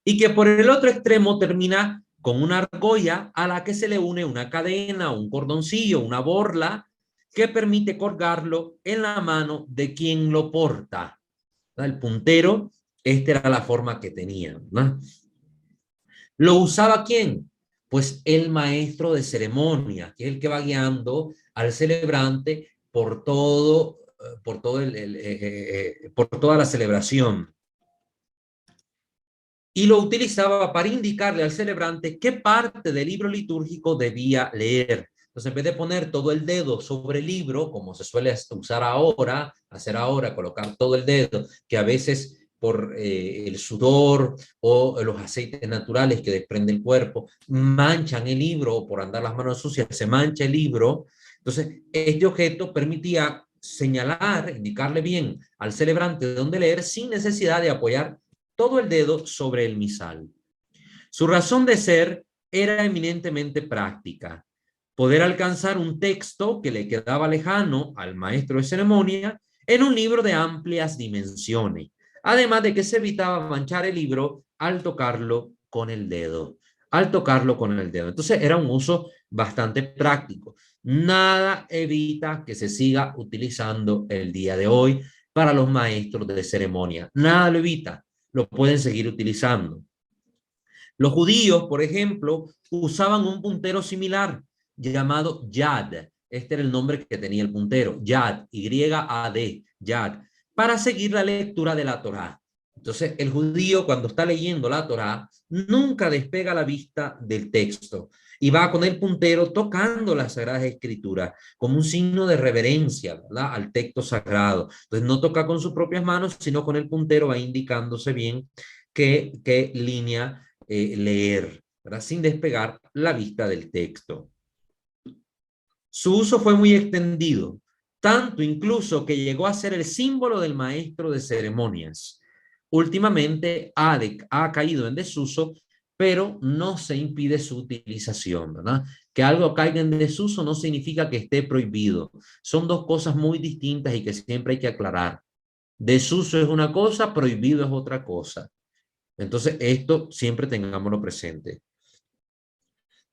Y que por el otro extremo termina con una argolla a la que se le une una cadena, un cordoncillo, una borla, que permite colgarlo en la mano de quien lo porta. El puntero, esta era la forma que tenía, ¿no? ¿Lo usaba quién? Pues el maestro de ceremonia, que es el que va guiando al celebrante por toda la celebración. Y lo utilizaba para indicarle al celebrante qué parte del libro litúrgico debía leer. Entonces, en vez de poner todo el dedo sobre el libro, como se suele usar ahora, hacer ahora, colocar todo el dedo, que a veces por el sudor o los aceites naturales que desprende el cuerpo, manchan el libro, o por andar las manos sucias se mancha el libro. Entonces, este objeto permitía señalar, indicarle bien al celebrante dónde leer sin necesidad de apoyar todo el dedo sobre el misal. Su razón de ser era eminentemente práctica: poder alcanzar un texto que le quedaba lejano al maestro de ceremonia en un libro de amplias dimensiones, además de que se evitaba manchar el libro al tocarlo con el dedo. Entonces era un uso bastante práctico. Nada evita que se siga utilizando el día de hoy para los maestros de ceremonia. Nada lo evita. Lo pueden seguir utilizando. Los judíos, por ejemplo, usaban un puntero similar llamado Yad. Este era el nombre que tenía el puntero, Yad, Y-A-D, Yad, para seguir la lectura de la Torá. Entonces, el judío, cuando está leyendo la Torá, nunca despega la vista del texto y va con el puntero tocando las Sagradas Escrituras como un signo de reverencia, ¿verdad?, al texto sagrado. Entonces, no toca con sus propias manos, sino con el puntero va indicándose bien qué línea leer, ¿verdad?, sin despegar la vista del texto. Su uso fue muy extendido, tanto incluso que llegó a ser el símbolo del maestro de ceremonias. Últimamente ha caído en desuso, pero no se impide su utilización, ¿verdad? Que algo caiga en desuso no significa que esté prohibido. Son dos cosas muy distintas y que siempre hay que aclarar. Desuso es una cosa, prohibido es otra cosa. Entonces, esto siempre tengámoslo presente.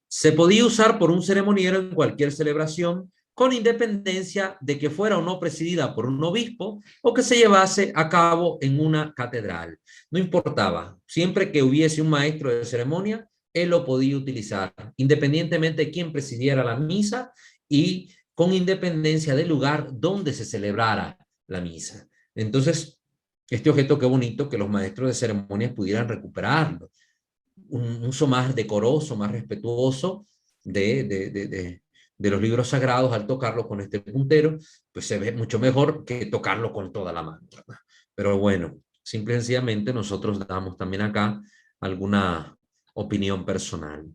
Se podía usar por un ceremoniero en cualquier celebración, con independencia de que fuera o no presidida por un obispo o que se llevase a cabo en una catedral. No importaba, siempre que hubiese un maestro de ceremonia, él lo podía utilizar, independientemente de quién presidiera la misa y con independencia del lugar donde se celebrara la misa. Entonces, este objeto, qué bonito que los maestros de ceremonias pudieran recuperarlo. Un uso más decoroso, más respetuoso de los libros sagrados al tocarlo con este puntero, pues se ve mucho mejor que tocarlo con toda la mano, ¿verdad? Pero bueno, simple y sencillamente nosotros damos también acá alguna opinión personal.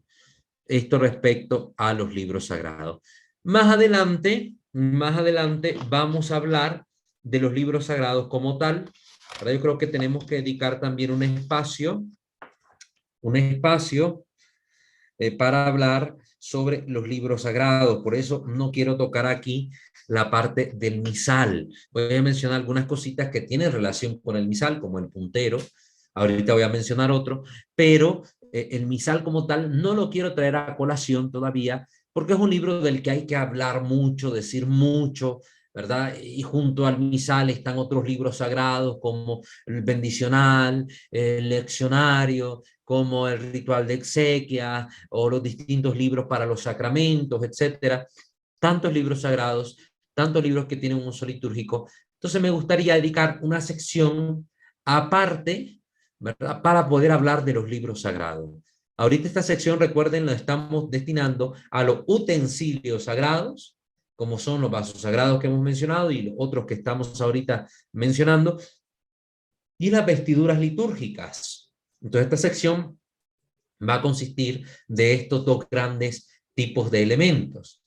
Esto respecto a los libros sagrados. Más adelante vamos a hablar de los libros sagrados como tal. Ahora yo creo que tenemos que dedicar también un espacio para hablar sobre los libros sagrados. Por eso no quiero tocar aquí la parte del misal. Voy a mencionar algunas cositas que tienen relación con el misal, como el puntero. Ahorita voy a mencionar otro, pero el misal como tal no lo quiero traer a colación todavía, porque es un libro del que hay que hablar mucho, decir mucho, ¿verdad? Y junto al misal están otros libros sagrados como el bendicional, el leccionario, como el ritual de exequia o los distintos libros para los sacramentos, etcétera. Tantos libros sagrados, tantos libros que tienen un uso litúrgico. Entonces me gustaría dedicar una sección aparte, ¿verdad?, para poder hablar de los libros sagrados. Ahorita esta sección, recuerden, la estamos destinando a los utensilios sagrados, como son los vasos sagrados que hemos mencionado y los otros que estamos ahorita mencionando, y las vestiduras litúrgicas. Entonces esta sección va a consistir de estos dos grandes tipos de elementos.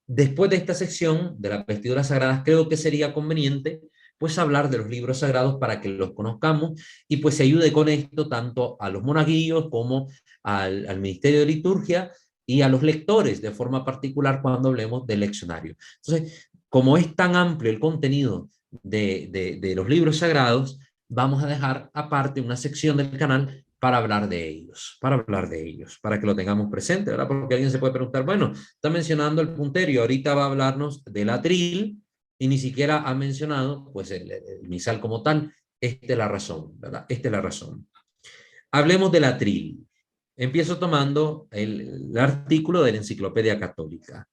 Después de esta sección de las vestiduras sagradas, creo que sería conveniente pues hablar de los libros sagrados para que los conozcamos y pues se ayude con esto tanto a los monaguillos como al Ministerio de Liturgia y a los lectores de forma particular cuando hablemos del leccionario. Entonces, como es tan amplio el contenido de los libros sagrados, vamos a dejar aparte una sección del canal para hablar de ellos, para que lo tengamos presente, ¿verdad? Porque alguien se puede preguntar, bueno, está mencionando el puntero y ahorita va a hablarnos del atril y ni siquiera ha mencionado pues el misal como tal. Esta es la razón, ¿verdad? Esta es la razón. Hablemos del atril. Empiezo tomando el artículo de la Enciclopedia Católica.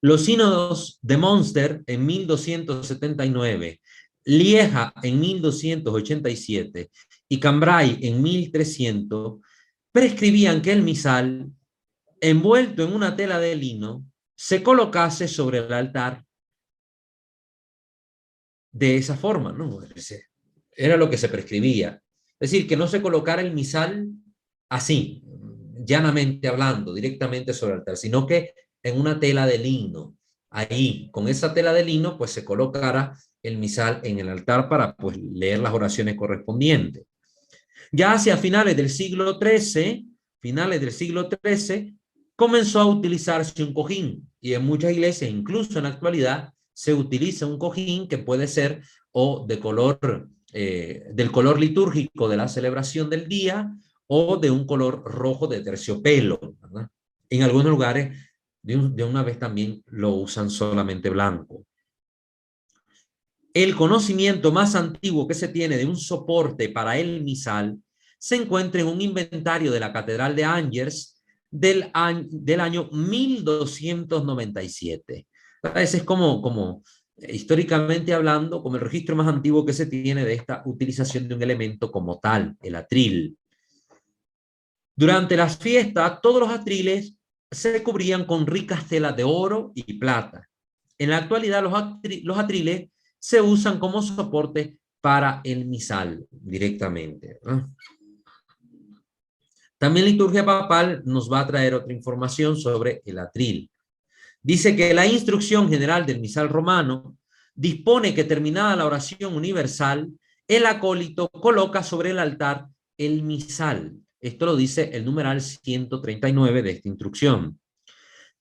Los sínodos de Münster en 1279, Lieja en 1287 y Cambrai en 1300 prescribían que el misal, envuelto en una tela de lino, se colocase sobre el altar de esa forma, ¿no? Era lo que se prescribía. Es decir, que no se colocara el misal así, llanamente hablando, directamente sobre el altar, sino que en una tela de lino. Ahí, con esa tela de lino, pues se colocara el misal en el altar para pues leer las oraciones correspondientes. Ya hacia finales del siglo XIII, comenzó a utilizarse un cojín, y en muchas iglesias, incluso en la actualidad, se utiliza un cojín que puede ser o de color, del color litúrgico de la celebración del día, o de un color rojo de terciopelo, ¿verdad? En algunos lugares de una vez también lo usan solamente blanco. El conocimiento más antiguo que se tiene de un soporte para el misal se encuentra en un inventario de la Catedral de Angers del año 1297. Ese es como históricamente hablando, como el registro más antiguo que se tiene de esta utilización de un elemento como tal, el atril. Durante las fiestas, todos los atriles se cubrían con ricas telas de oro y plata. En la actualidad, los atriles se usan como soporte para el misal directamente, ¿no? También la liturgia papal nos va a traer otra información sobre el atril. Dice que la instrucción general del misal romano dispone que terminada la oración universal, el acólito coloca sobre el altar el misal. Esto lo dice el numeral 139 de esta instrucción.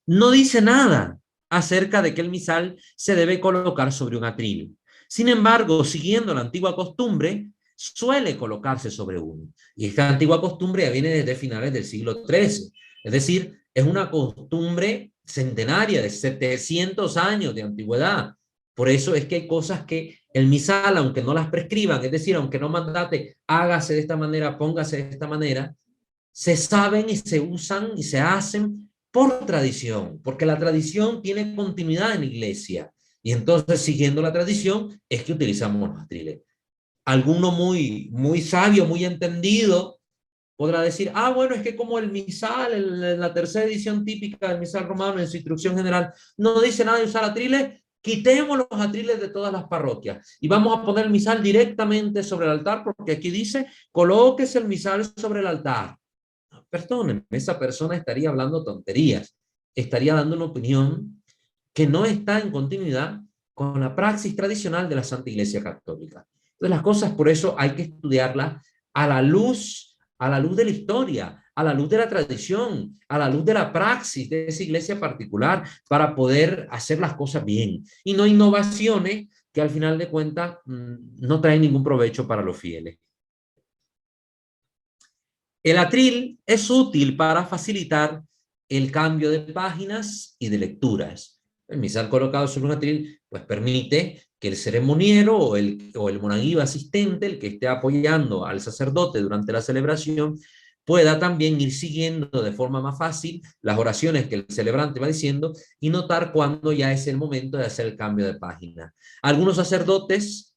No dice nada acerca de que el misal se debe colocar sobre un atril. Sin embargo, siguiendo la antigua costumbre, suele colocarse sobre uno. Y esta antigua costumbre ya viene desde finales del siglo XIII. Es decir, es una costumbre centenaria de 700 años de antigüedad. Por eso es que hay cosas que el misal, aunque no las prescriban, es decir, aunque no mandate, hágase de esta manera, póngase de esta manera, se saben y se usan y se hacen por tradición, porque la tradición tiene continuidad en la iglesia. Y entonces, siguiendo la tradición, es que utilizamos los atriles. Alguno muy sabio, muy entendido, podrá decir, bueno, es que como el misal, la tercera edición típica del misal romano, en su instrucción general, no dice nada de usar atriles, quitemos los atriles de todas las parroquias y vamos a poner el misal directamente sobre el altar, porque aquí dice, colóquese el misal sobre el altar. Perdónenme, esa persona estaría hablando tonterías, estaría dando una opinión que no está en continuidad con la praxis tradicional de la Santa Iglesia Católica. Entonces las cosas por eso hay que estudiarlas a la luz de la historia, a la luz de la tradición, a la luz de la praxis de esa iglesia particular, para poder hacer las cosas bien. Y no innovaciones que al final de cuentas no traen ningún provecho para los fieles. El atril es útil para facilitar el cambio de páginas y de lecturas. El misal colocado sobre un atril pues permite que el ceremoniero o el monaguillo asistente, el que esté apoyando al sacerdote durante la celebración, pueda también ir siguiendo de forma más fácil las oraciones que el celebrante va diciendo y notar cuándo ya es el momento de hacer el cambio de página. Algunos sacerdotes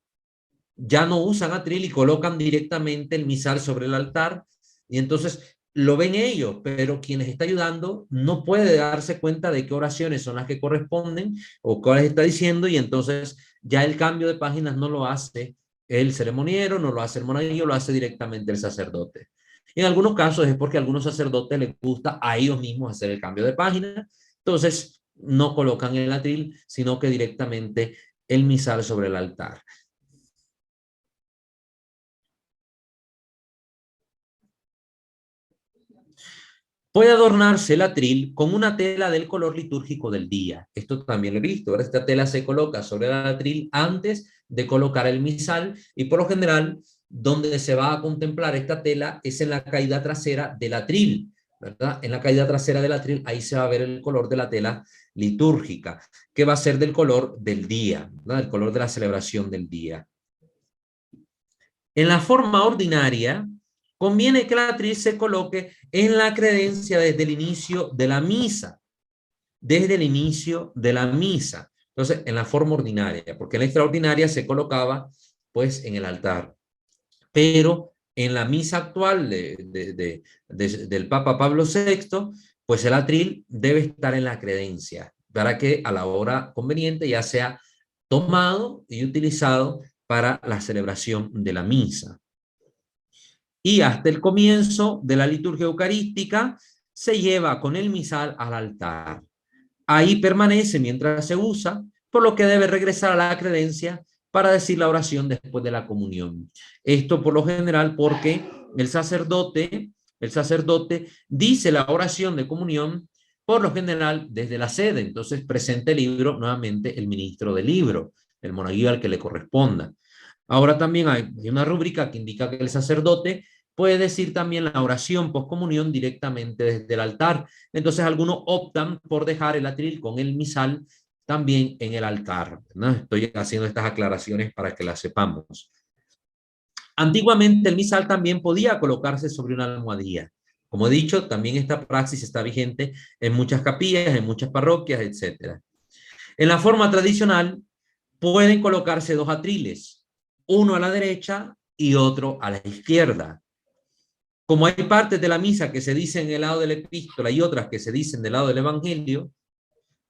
ya no usan atril y colocan directamente el misal sobre el altar, y entonces lo ven ellos, pero quien les está ayudando no puede darse cuenta de qué oraciones son las que corresponden o cuáles está diciendo, y entonces ya el cambio de páginas no lo hace el ceremoniero, no lo hace el monaguillo, lo hace directamente el sacerdote. En algunos casos es porque a algunos sacerdotes les gusta a ellos mismos hacer el cambio de página, entonces no colocan el atril, sino que directamente el misal sobre el altar. Puede adornarse el atril con una tela del color litúrgico del día. Esto también lo he visto. Ahora esta tela se coloca sobre el atril antes de colocar el misal, y por lo general donde se va a contemplar esta tela es en la caída trasera del atril, ¿verdad? En la caída trasera del atril, ahí se va a ver el color de la tela litúrgica, que va a ser del color del día, ¿verdad? El color de la celebración del día. En la forma ordinaria, conviene que el atril se coloque en la credencia desde el inicio de la misa. Desde el inicio de la misa. Entonces, en la forma ordinaria, porque en la extraordinaria se colocaba pues en el altar. Pero en la misa actual del Papa Pablo VI, pues el atril debe estar en la credencia, para que a la hora conveniente ya sea tomado y utilizado para la celebración de la misa. Y hasta el comienzo de la liturgia eucarística se lleva con el misal al altar. Ahí permanece mientras se usa, por lo que debe regresar a la credencia para decir la oración después de la comunión. Esto por lo general porque el sacerdote dice la oración de comunión por lo general desde la sede. Entonces presenta el libro nuevamente el ministro del libro, el monaguillo al que le corresponda. Ahora también hay una rúbrica que indica que el sacerdote puede decir también la oración postcomunión directamente desde el altar. Entonces algunos optan por dejar el atril con el misal también en el altar, ¿no? Estoy haciendo estas aclaraciones para que las sepamos. Antiguamente el misal también podía colocarse sobre una almohadilla. Como he dicho, también esta praxis está vigente en muchas capillas, en muchas parroquias, etc. En la forma tradicional pueden colocarse dos atriles, uno a la derecha y otro a la izquierda. Como hay partes de la misa que se dicen en el lado de la epístola y otras que se dicen del lado del evangelio,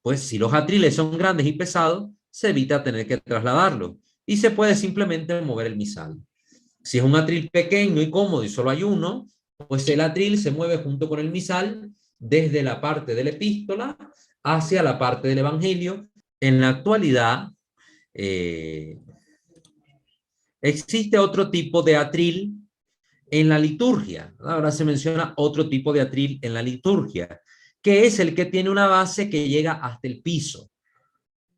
pues si los atriles son grandes y pesados, se evita tener que trasladarlos y se puede simplemente mover el misal. Si es un atril pequeño y cómodo y solo hay uno, pues el atril se mueve junto con el misal desde la parte de la epístola hacia la parte del evangelio. En la actualidad existe otro tipo de atril en la liturgia. Ahora se menciona otro tipo de atril en la liturgia, que es el que tiene una base que llega hasta el piso.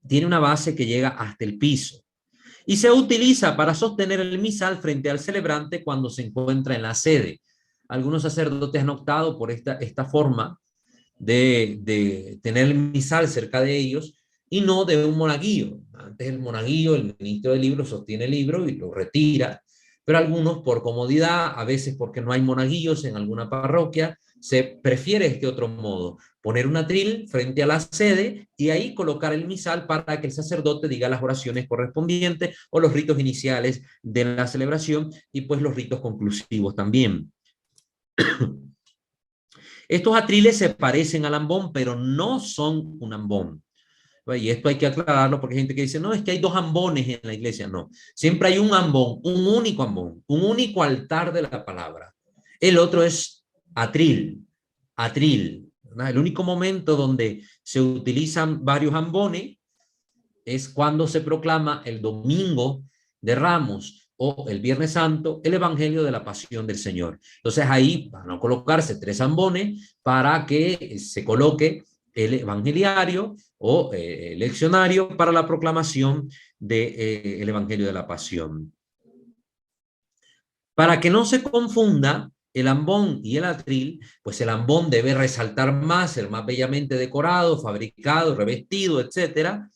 Tiene una base que llega hasta el piso. Y se utiliza para sostener el misal frente al celebrante cuando se encuentra en la sede. Algunos sacerdotes han optado por esta forma de tener el misal cerca de ellos y no de un monaguillo. Antes el monaguillo, el ministro del libro, sostiene el libro y lo retira, pero algunos por comodidad, a veces porque no hay monaguillos en alguna parroquia, se prefiere este otro modo, poner un atril frente a la sede y ahí colocar el misal para que el sacerdote diga las oraciones correspondientes o los ritos iniciales de la celebración y pues los ritos conclusivos también. Estos atriles se parecen al ambón, pero no son un ambón. Y esto hay que aclararlo porque hay gente que dice, no, es que hay dos ambones en la iglesia. No, siempre hay un ambón, un único altar de la palabra. El otro es atril, ¿verdad? El único momento donde se utilizan varios ambones es cuando se proclama el domingo de Ramos o el Viernes Santo el Evangelio de la Pasión del Señor. Entonces ahí van a colocarse 3 ambones para que se coloque el evangeliario o leccionario para la proclamación del Evangelio de la Pasión. Para que no se confunda el ambón y el atril, pues el ambón debe resaltar más, ser más bellamente decorado, fabricado, revestido, etcétera.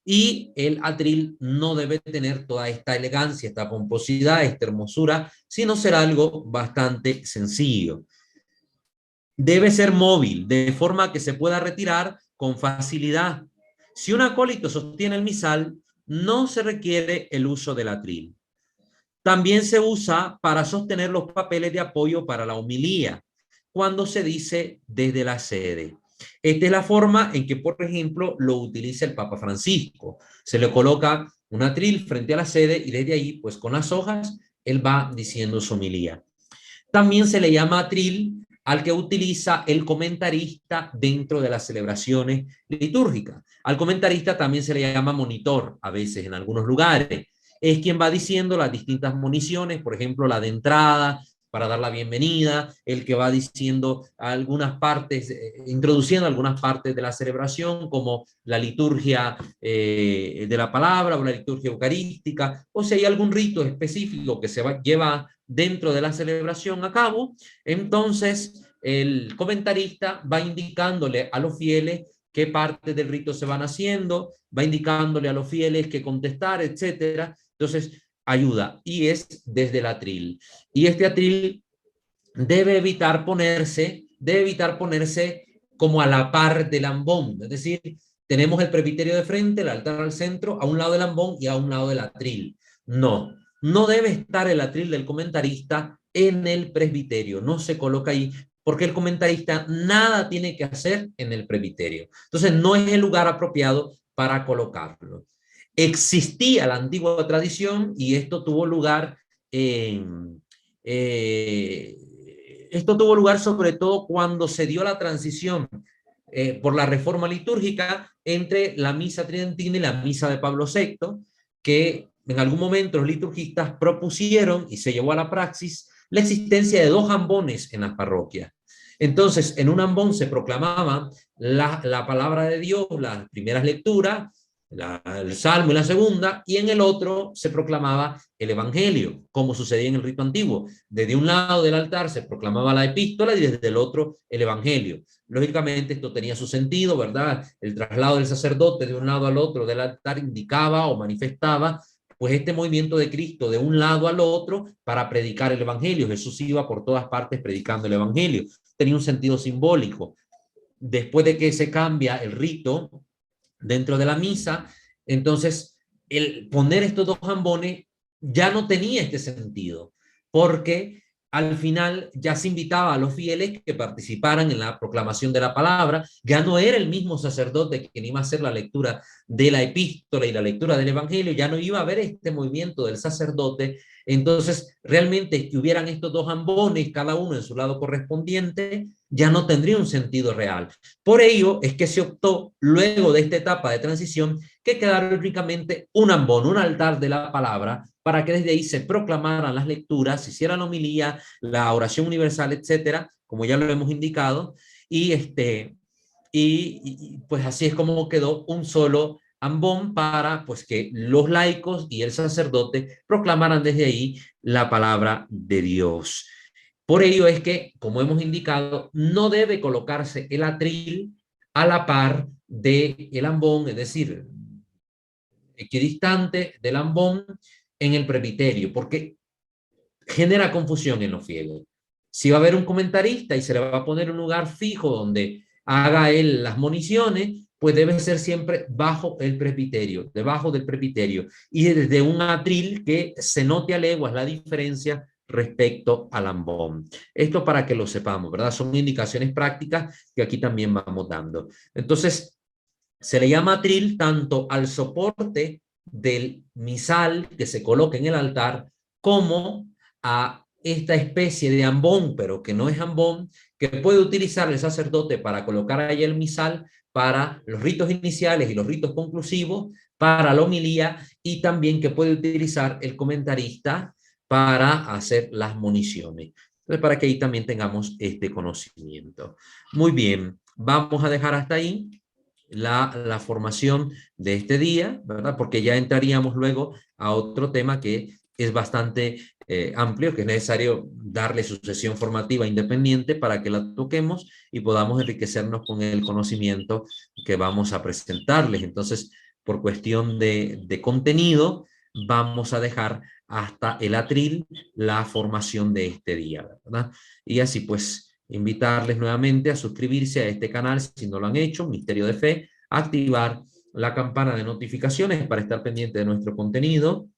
Y el atril no debe tener toda esta elegancia, esta pomposidad, esta hermosura, sino ser algo bastante sencillo. Debe ser móvil, de forma que se pueda retirar con facilidad. Si un acólito sostiene el misal, no se requiere el uso del atril. También se usa para sostener los papeles de apoyo para la homilía, cuando se dice desde la sede. Esta es la forma en que, por ejemplo, lo utiliza el Papa Francisco. Se le coloca un atril frente a la sede y desde ahí, pues con las hojas, él va diciendo su homilía. También se le llama atril al que utiliza el comentarista dentro de las celebraciones litúrgicas. Al comentarista también se le llama monitor, a veces en algunos lugares. Es quien va diciendo las distintas moniciones, por ejemplo, la de entrada, para dar la bienvenida, el que va diciendo algunas partes, introduciendo algunas partes de la celebración, como la liturgia de la palabra o la liturgia eucarística, o si hay algún rito específico que se lleva dentro de la celebración a cabo, entonces el comentarista va indicándole a los fieles qué partes del rito se van haciendo, va indicándole a los fieles qué contestar, etcétera. Entonces, ayuda, y es desde el atril. Y este atril debe evitar ponerse como a la par del ambón. Es decir, tenemos el presbiterio de frente, el altar al centro, a un lado del ambón y a un lado del atril. No, no debe estar el atril del comentarista en el presbiterio, no se coloca ahí, porque el comentarista nada tiene que hacer en el presbiterio. Entonces, no es el lugar apropiado para colocarlo. Existía la antigua tradición y esto tuvo lugar esto tuvo lugar sobre todo cuando se dio la transición por la reforma litúrgica entre la misa tridentina y la misa de Pablo VI, que en algún momento los liturgistas propusieron y se llevó a la praxis la existencia de 2 ambones en las parroquias. Entonces, en un ambón se proclamaba la palabra de Dios, las primeras lecturas, el salmo y la segunda, y en el otro se proclamaba el evangelio, como sucedía en el rito antiguo. Desde un lado del altar se proclamaba la epístola y desde el otro el evangelio. Lógicamente esto tenía su sentido, ¿verdad? El traslado del sacerdote de un lado al otro del altar indicaba o manifestaba pues este movimiento de Cristo de un lado al otro para predicar el evangelio. Jesús iba por todas partes predicando el evangelio. Tenía un sentido simbólico. Después de que se cambia el rito dentro de la misa, entonces el poner estos 2 ambones ya no tenía este sentido, porque al final ya se invitaba a los fieles que participaran en la proclamación de la palabra, ya no era el mismo sacerdote quien iba a hacer la lectura de la epístola y la lectura del evangelio, ya no iba a haber este movimiento del sacerdote. Entonces realmente que hubieran estos 2 ambones, cada uno en su lado correspondiente, ya no tendría un sentido real. Por ello es que se optó, luego de esta etapa de transición, que quedara únicamente un ambón, un altar de la palabra, para que desde ahí se proclamaran las lecturas, se hiciera la homilía, la oración universal, etcétera, como ya lo hemos indicado, y pues así es como quedó un solo ambón para pues que los laicos y el sacerdote proclamaran desde ahí la palabra de Dios. Por ello es que, como hemos indicado, no debe colocarse el atril a la par del ambón, es decir, equidistante del ambón en el presbiterio, porque genera confusión en los fieles. Si va a haber un comentarista y se le va a poner un lugar fijo donde haga él las moniciones, pues debe ser siempre bajo el presbiterio, debajo del presbiterio, y desde un atril que se note a leguas la diferencia respecto al ambón. Esto para que lo sepamos, ¿verdad? Son indicaciones prácticas que aquí también vamos dando. Entonces, se le llama atril tanto al soporte del misal que se coloca en el altar como a esta especie de ambón, pero que no es ambón, que puede utilizar el sacerdote para colocar ahí el misal para los ritos iniciales y los ritos conclusivos, para la homilía, y también que puede utilizar el comentarista para hacer las moniciones. Entonces, para que ahí también tengamos este conocimiento. Muy bien, vamos a dejar hasta ahí la formación de este día, ¿verdad? Porque ya entraríamos luego a otro tema que es bastante amplio, que es necesario darle su sesión formativa independiente para que la toquemos y podamos enriquecernos con el conocimiento que vamos a presentarles. Entonces, por cuestión de contenido, vamos a dejar hasta el atril la formación de este día, ¿verdad? Y así pues invitarles nuevamente a suscribirse a este canal si no lo han hecho, Misterio de Fe, activar la campana de notificaciones para estar pendiente de nuestro contenido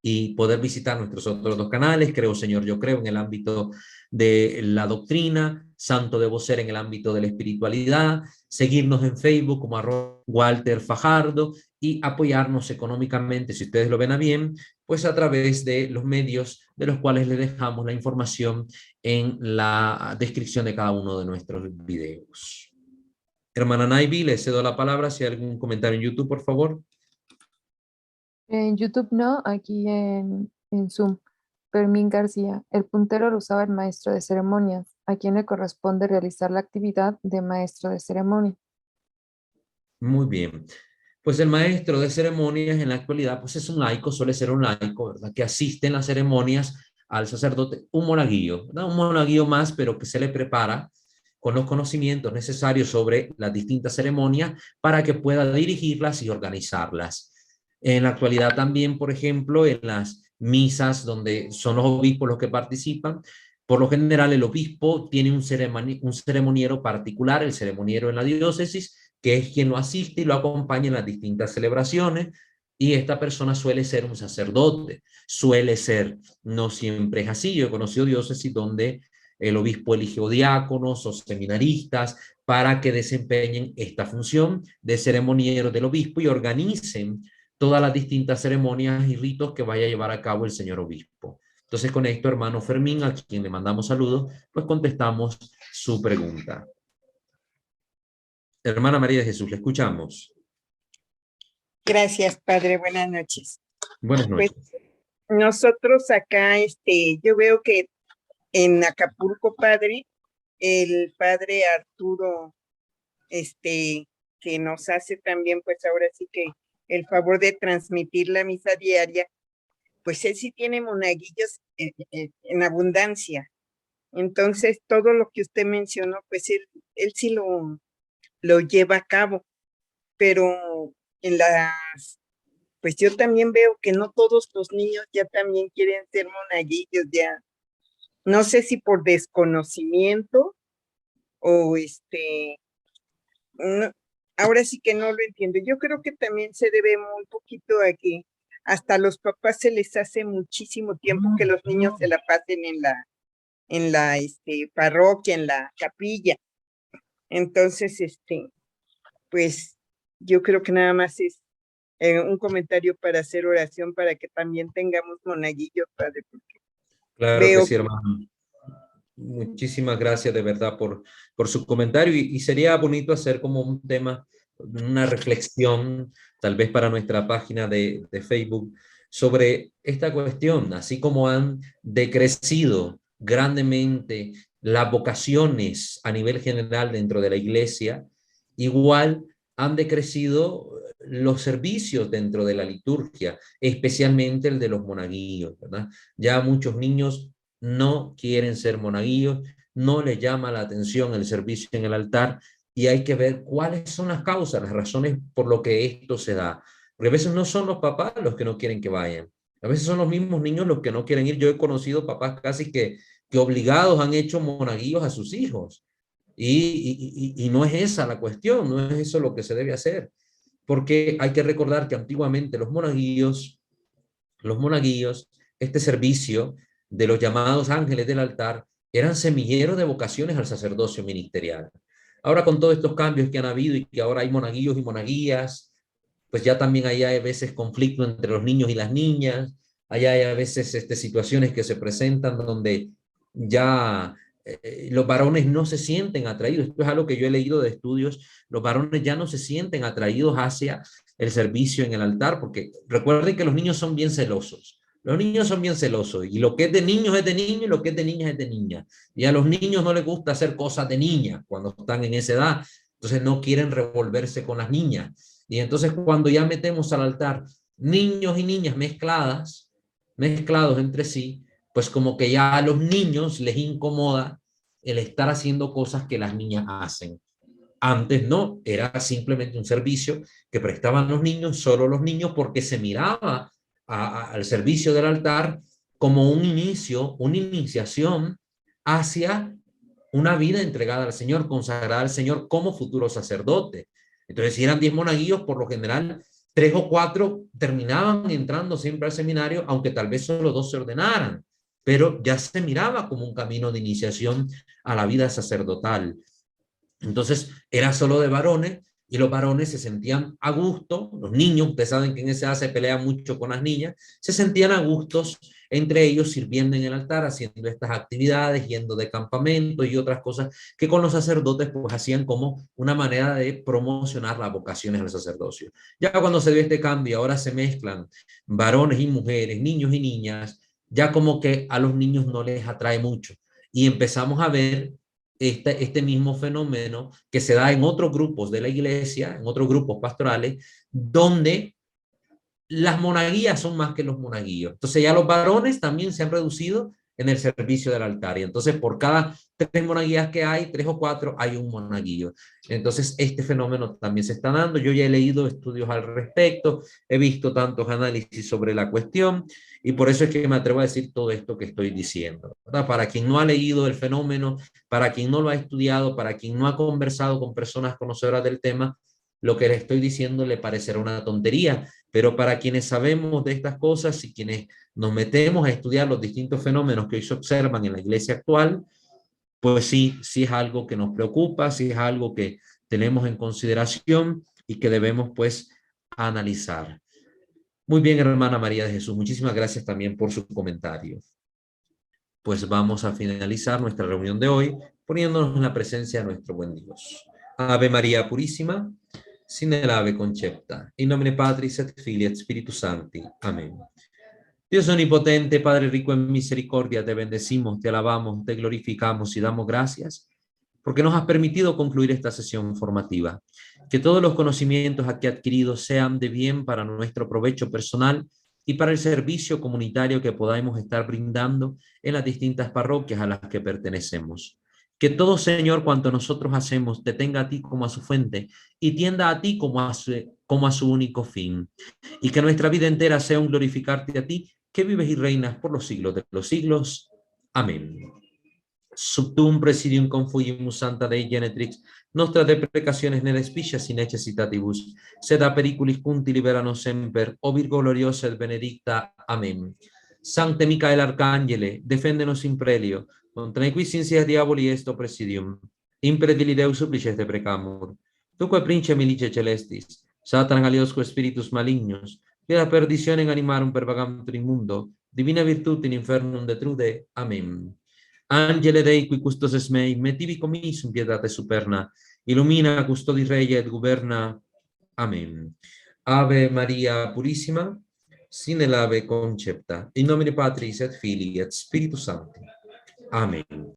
y poder visitar nuestros otros 2 canales, Creo Señor, Yo Creo, en el ámbito de la doctrina, Santo Debo Ser en el ámbito de la espiritualidad, seguirnos en Facebook como @Walter Fajardo y apoyarnos económicamente, si ustedes lo ven a bien, pues a través de los medios de los cuales les dejamos la información en la descripción de cada uno de nuestros videos. Hermana Naivi, le cedo la palabra. Si hay algún comentario en YouTube, por favor. En YouTube no, aquí en Zoom. Fermín García, el puntero lo usaba el maestro de ceremonias, a quien le corresponde realizar la actividad de maestro de ceremonia. Muy bien. Pues el maestro de ceremonias en la actualidad pues es un laico, suele ser un laico, ¿verdad? Que asiste en las ceremonias al sacerdote, un monaguillo, ¿verdad? Un monaguillo más, pero que se le prepara con los conocimientos necesarios sobre las distintas ceremonias para que pueda dirigirlas y organizarlas. En la actualidad también, por ejemplo, en las misas donde son los obispos los que participan, por lo general el obispo tiene un ceremoniero particular, el ceremoniero en la diócesis, que es quien lo asiste y lo acompaña en las distintas celebraciones, y esta persona suele ser un sacerdote, suele ser, no siempre es así. Yo he conocido diócesis donde el obispo eligió diáconos o seminaristas para que desempeñen esta función de ceremoniero del obispo y organicen todas las distintas ceremonias y ritos que vaya a llevar a cabo el señor obispo. Entonces, con esto, hermano Fermín, a quien le mandamos saludos, pues contestamos su pregunta. Hermana María de Jesús, le escuchamos. Gracias, padre. Buenas noches. Buenas Pues noches. nosotros acá, yo veo que en Acapulco, padre, el padre Arturo, que nos hace también, pues ahora sí que el favor de transmitir la misa diaria, pues él sí tiene monaguillos en abundancia. Entonces, todo lo que usted mencionó, pues él sí lo lleva a cabo, pero pues yo también veo que no todos los niños ya también quieren ser monaguillos, ya. No sé si por desconocimiento o no, ahora sí que no lo entiendo. Yo creo que también se debe un poquito a que hasta a los papás se les hace muchísimo tiempo que los niños se la pasen en la parroquia, en la capilla. Entonces, pues yo creo que nada más es un comentario para hacer oración para que también tengamos monaguillos, padre, porque Claro que veo sí, hermano. Muchísimas gracias de verdad por su comentario y sería bonito hacer como un tema, una reflexión, tal vez para nuestra página de Facebook, sobre esta cuestión, así como han decrecido grandemente las vocaciones a nivel general dentro de la iglesia, igual han decrecido los servicios dentro de la liturgia, especialmente el de los monaguillos, ¿verdad? Ya muchos niños no quieren ser monaguillos, no les llama la atención el servicio en el altar y hay que ver cuáles son las causas, las razones por lo que esto se da. Porque a veces no son los papás los que no quieren que vayan, a veces son los mismos niños los que no quieren ir. Yo he conocido papás casi que obligados han hecho monaguillos a sus hijos y no es esa la cuestión, no es eso lo que se debe hacer, porque hay que recordar que antiguamente los monaguillos, este servicio de los llamados ángeles del altar, eran semilleros de vocaciones al sacerdocio ministerial. Ahora con todos estos cambios que han habido y que ahora hay monaguillos y monaguías, pues ya también hay a veces conflicto entre los niños y las niñas, hay a veces situaciones que se presentan donde ya los varones no se sienten atraídos. Esto es algo que yo he leído de estudios. Los varones ya no se sienten atraídos hacia el servicio en el altar, porque recuerden que los niños son bien celosos. Los niños son bien celosos y lo que es de niños es de niños y lo que es de niñas es de niñas. Y a los niños no les gusta hacer cosas de niñas cuando están en esa edad. Entonces no quieren revolverse con las niñas. Y entonces cuando ya metemos al altar niños y niñas mezclados entre sí, pues como que ya a los niños les incomoda el estar haciendo cosas que las niñas hacen. Antes no, era simplemente un servicio que prestaban los niños, solo los niños, porque se miraba al servicio del altar como un inicio, una iniciación hacia una vida entregada al Señor, consagrada al Señor como futuro sacerdote. Entonces, si eran 10 monaguillos, por lo general, 3 o 4 terminaban entrando siempre al seminario, aunque tal vez solo 2 se ordenaran, pero ya se miraba como un camino de iniciación a la vida sacerdotal. Entonces, era solo de varones y los varones se sentían a gusto, los niños, ustedes saben que en esa edad se pelea mucho con las niñas, se sentían a gustos entre ellos sirviendo en el altar, haciendo estas actividades, yendo de campamento y otras cosas que con los sacerdotes pues hacían como una manera de promocionar las vocaciones al sacerdocio. Ya cuando se dio este cambio, ahora se mezclan varones y mujeres, niños y niñas, ya como que a los niños no les atrae mucho y empezamos a ver este mismo fenómeno que se da en otros grupos de la iglesia, en otros grupos pastorales, donde las monaguías son más que los monaguillos. Entonces ya los varones también se han reducido en el servicio del altar. Y entonces por cada 3 monaguías que hay, 3 o 4, hay un monaguillo. Entonces este fenómeno también se está dando. Yo ya he leído estudios al respecto, he visto tantos análisis sobre la cuestión y por eso es que me atrevo a decir todo esto que estoy diciendo, ¿verdad? Para quien no ha leído el fenómeno, para quien no lo ha estudiado, para quien no ha conversado con personas conocedoras del tema, lo que le estoy diciendo le parecerá una tontería, pero para quienes sabemos de estas cosas y quienes nos metemos a estudiar los distintos fenómenos que hoy se observan en la iglesia actual, pues sí es algo que nos preocupa, sí es algo que tenemos en consideración y que debemos pues analizar. Muy bien, hermana María de Jesús, muchísimas gracias también por su comentario. Pues vamos a finalizar nuestra reunión de hoy poniéndonos en la presencia de nuestro buen Dios. Ave María Purísima, sin el ave concepta, in nomine Patris et Filii et Spiritus Sancti. Amén. Dios omnipotente, Padre rico en misericordia, te bendecimos, te alabamos, te glorificamos y damos gracias porque nos has permitido concluir esta sesión formativa. Que todos los conocimientos aquí adquiridos sean de bien para nuestro provecho personal y para el servicio comunitario que podamos estar brindando en las distintas parroquias a las que pertenecemos. Que todo, Señor, cuanto nosotros hacemos, te tenga a ti como a su fuente y tienda a ti como a su único fin. Y que nuestra vida entera sea un glorificarte a ti, que vives y reinas por los siglos de los siglos. Amén. Subtum presidium confugimus Santa Dei Genetrix, nostra deprecationes nelle spicias in necessitatibus, sed a periculis punti libera nos semper, o Virgo gloriosa et benedicta. Amén. Sancte Micael Arcangele, defendenos in prelio, contra nequis insias diaboli esto presidium, impredili Deus supplices te precamur. Tuque prince milice celestis, Satan aliosque spiritus malignos, queda perdición en animarum per vagantur immundo, divina virtut in infernum detrude. Amén. Angele Dei qui custos es mei, metivi commisum pietate superna, illumina custodis rei et guberna. Amén. Ave Maria Purissima, sin el ave concepta, in nomine Patris et Filii et Spiritus Sancti. Amén.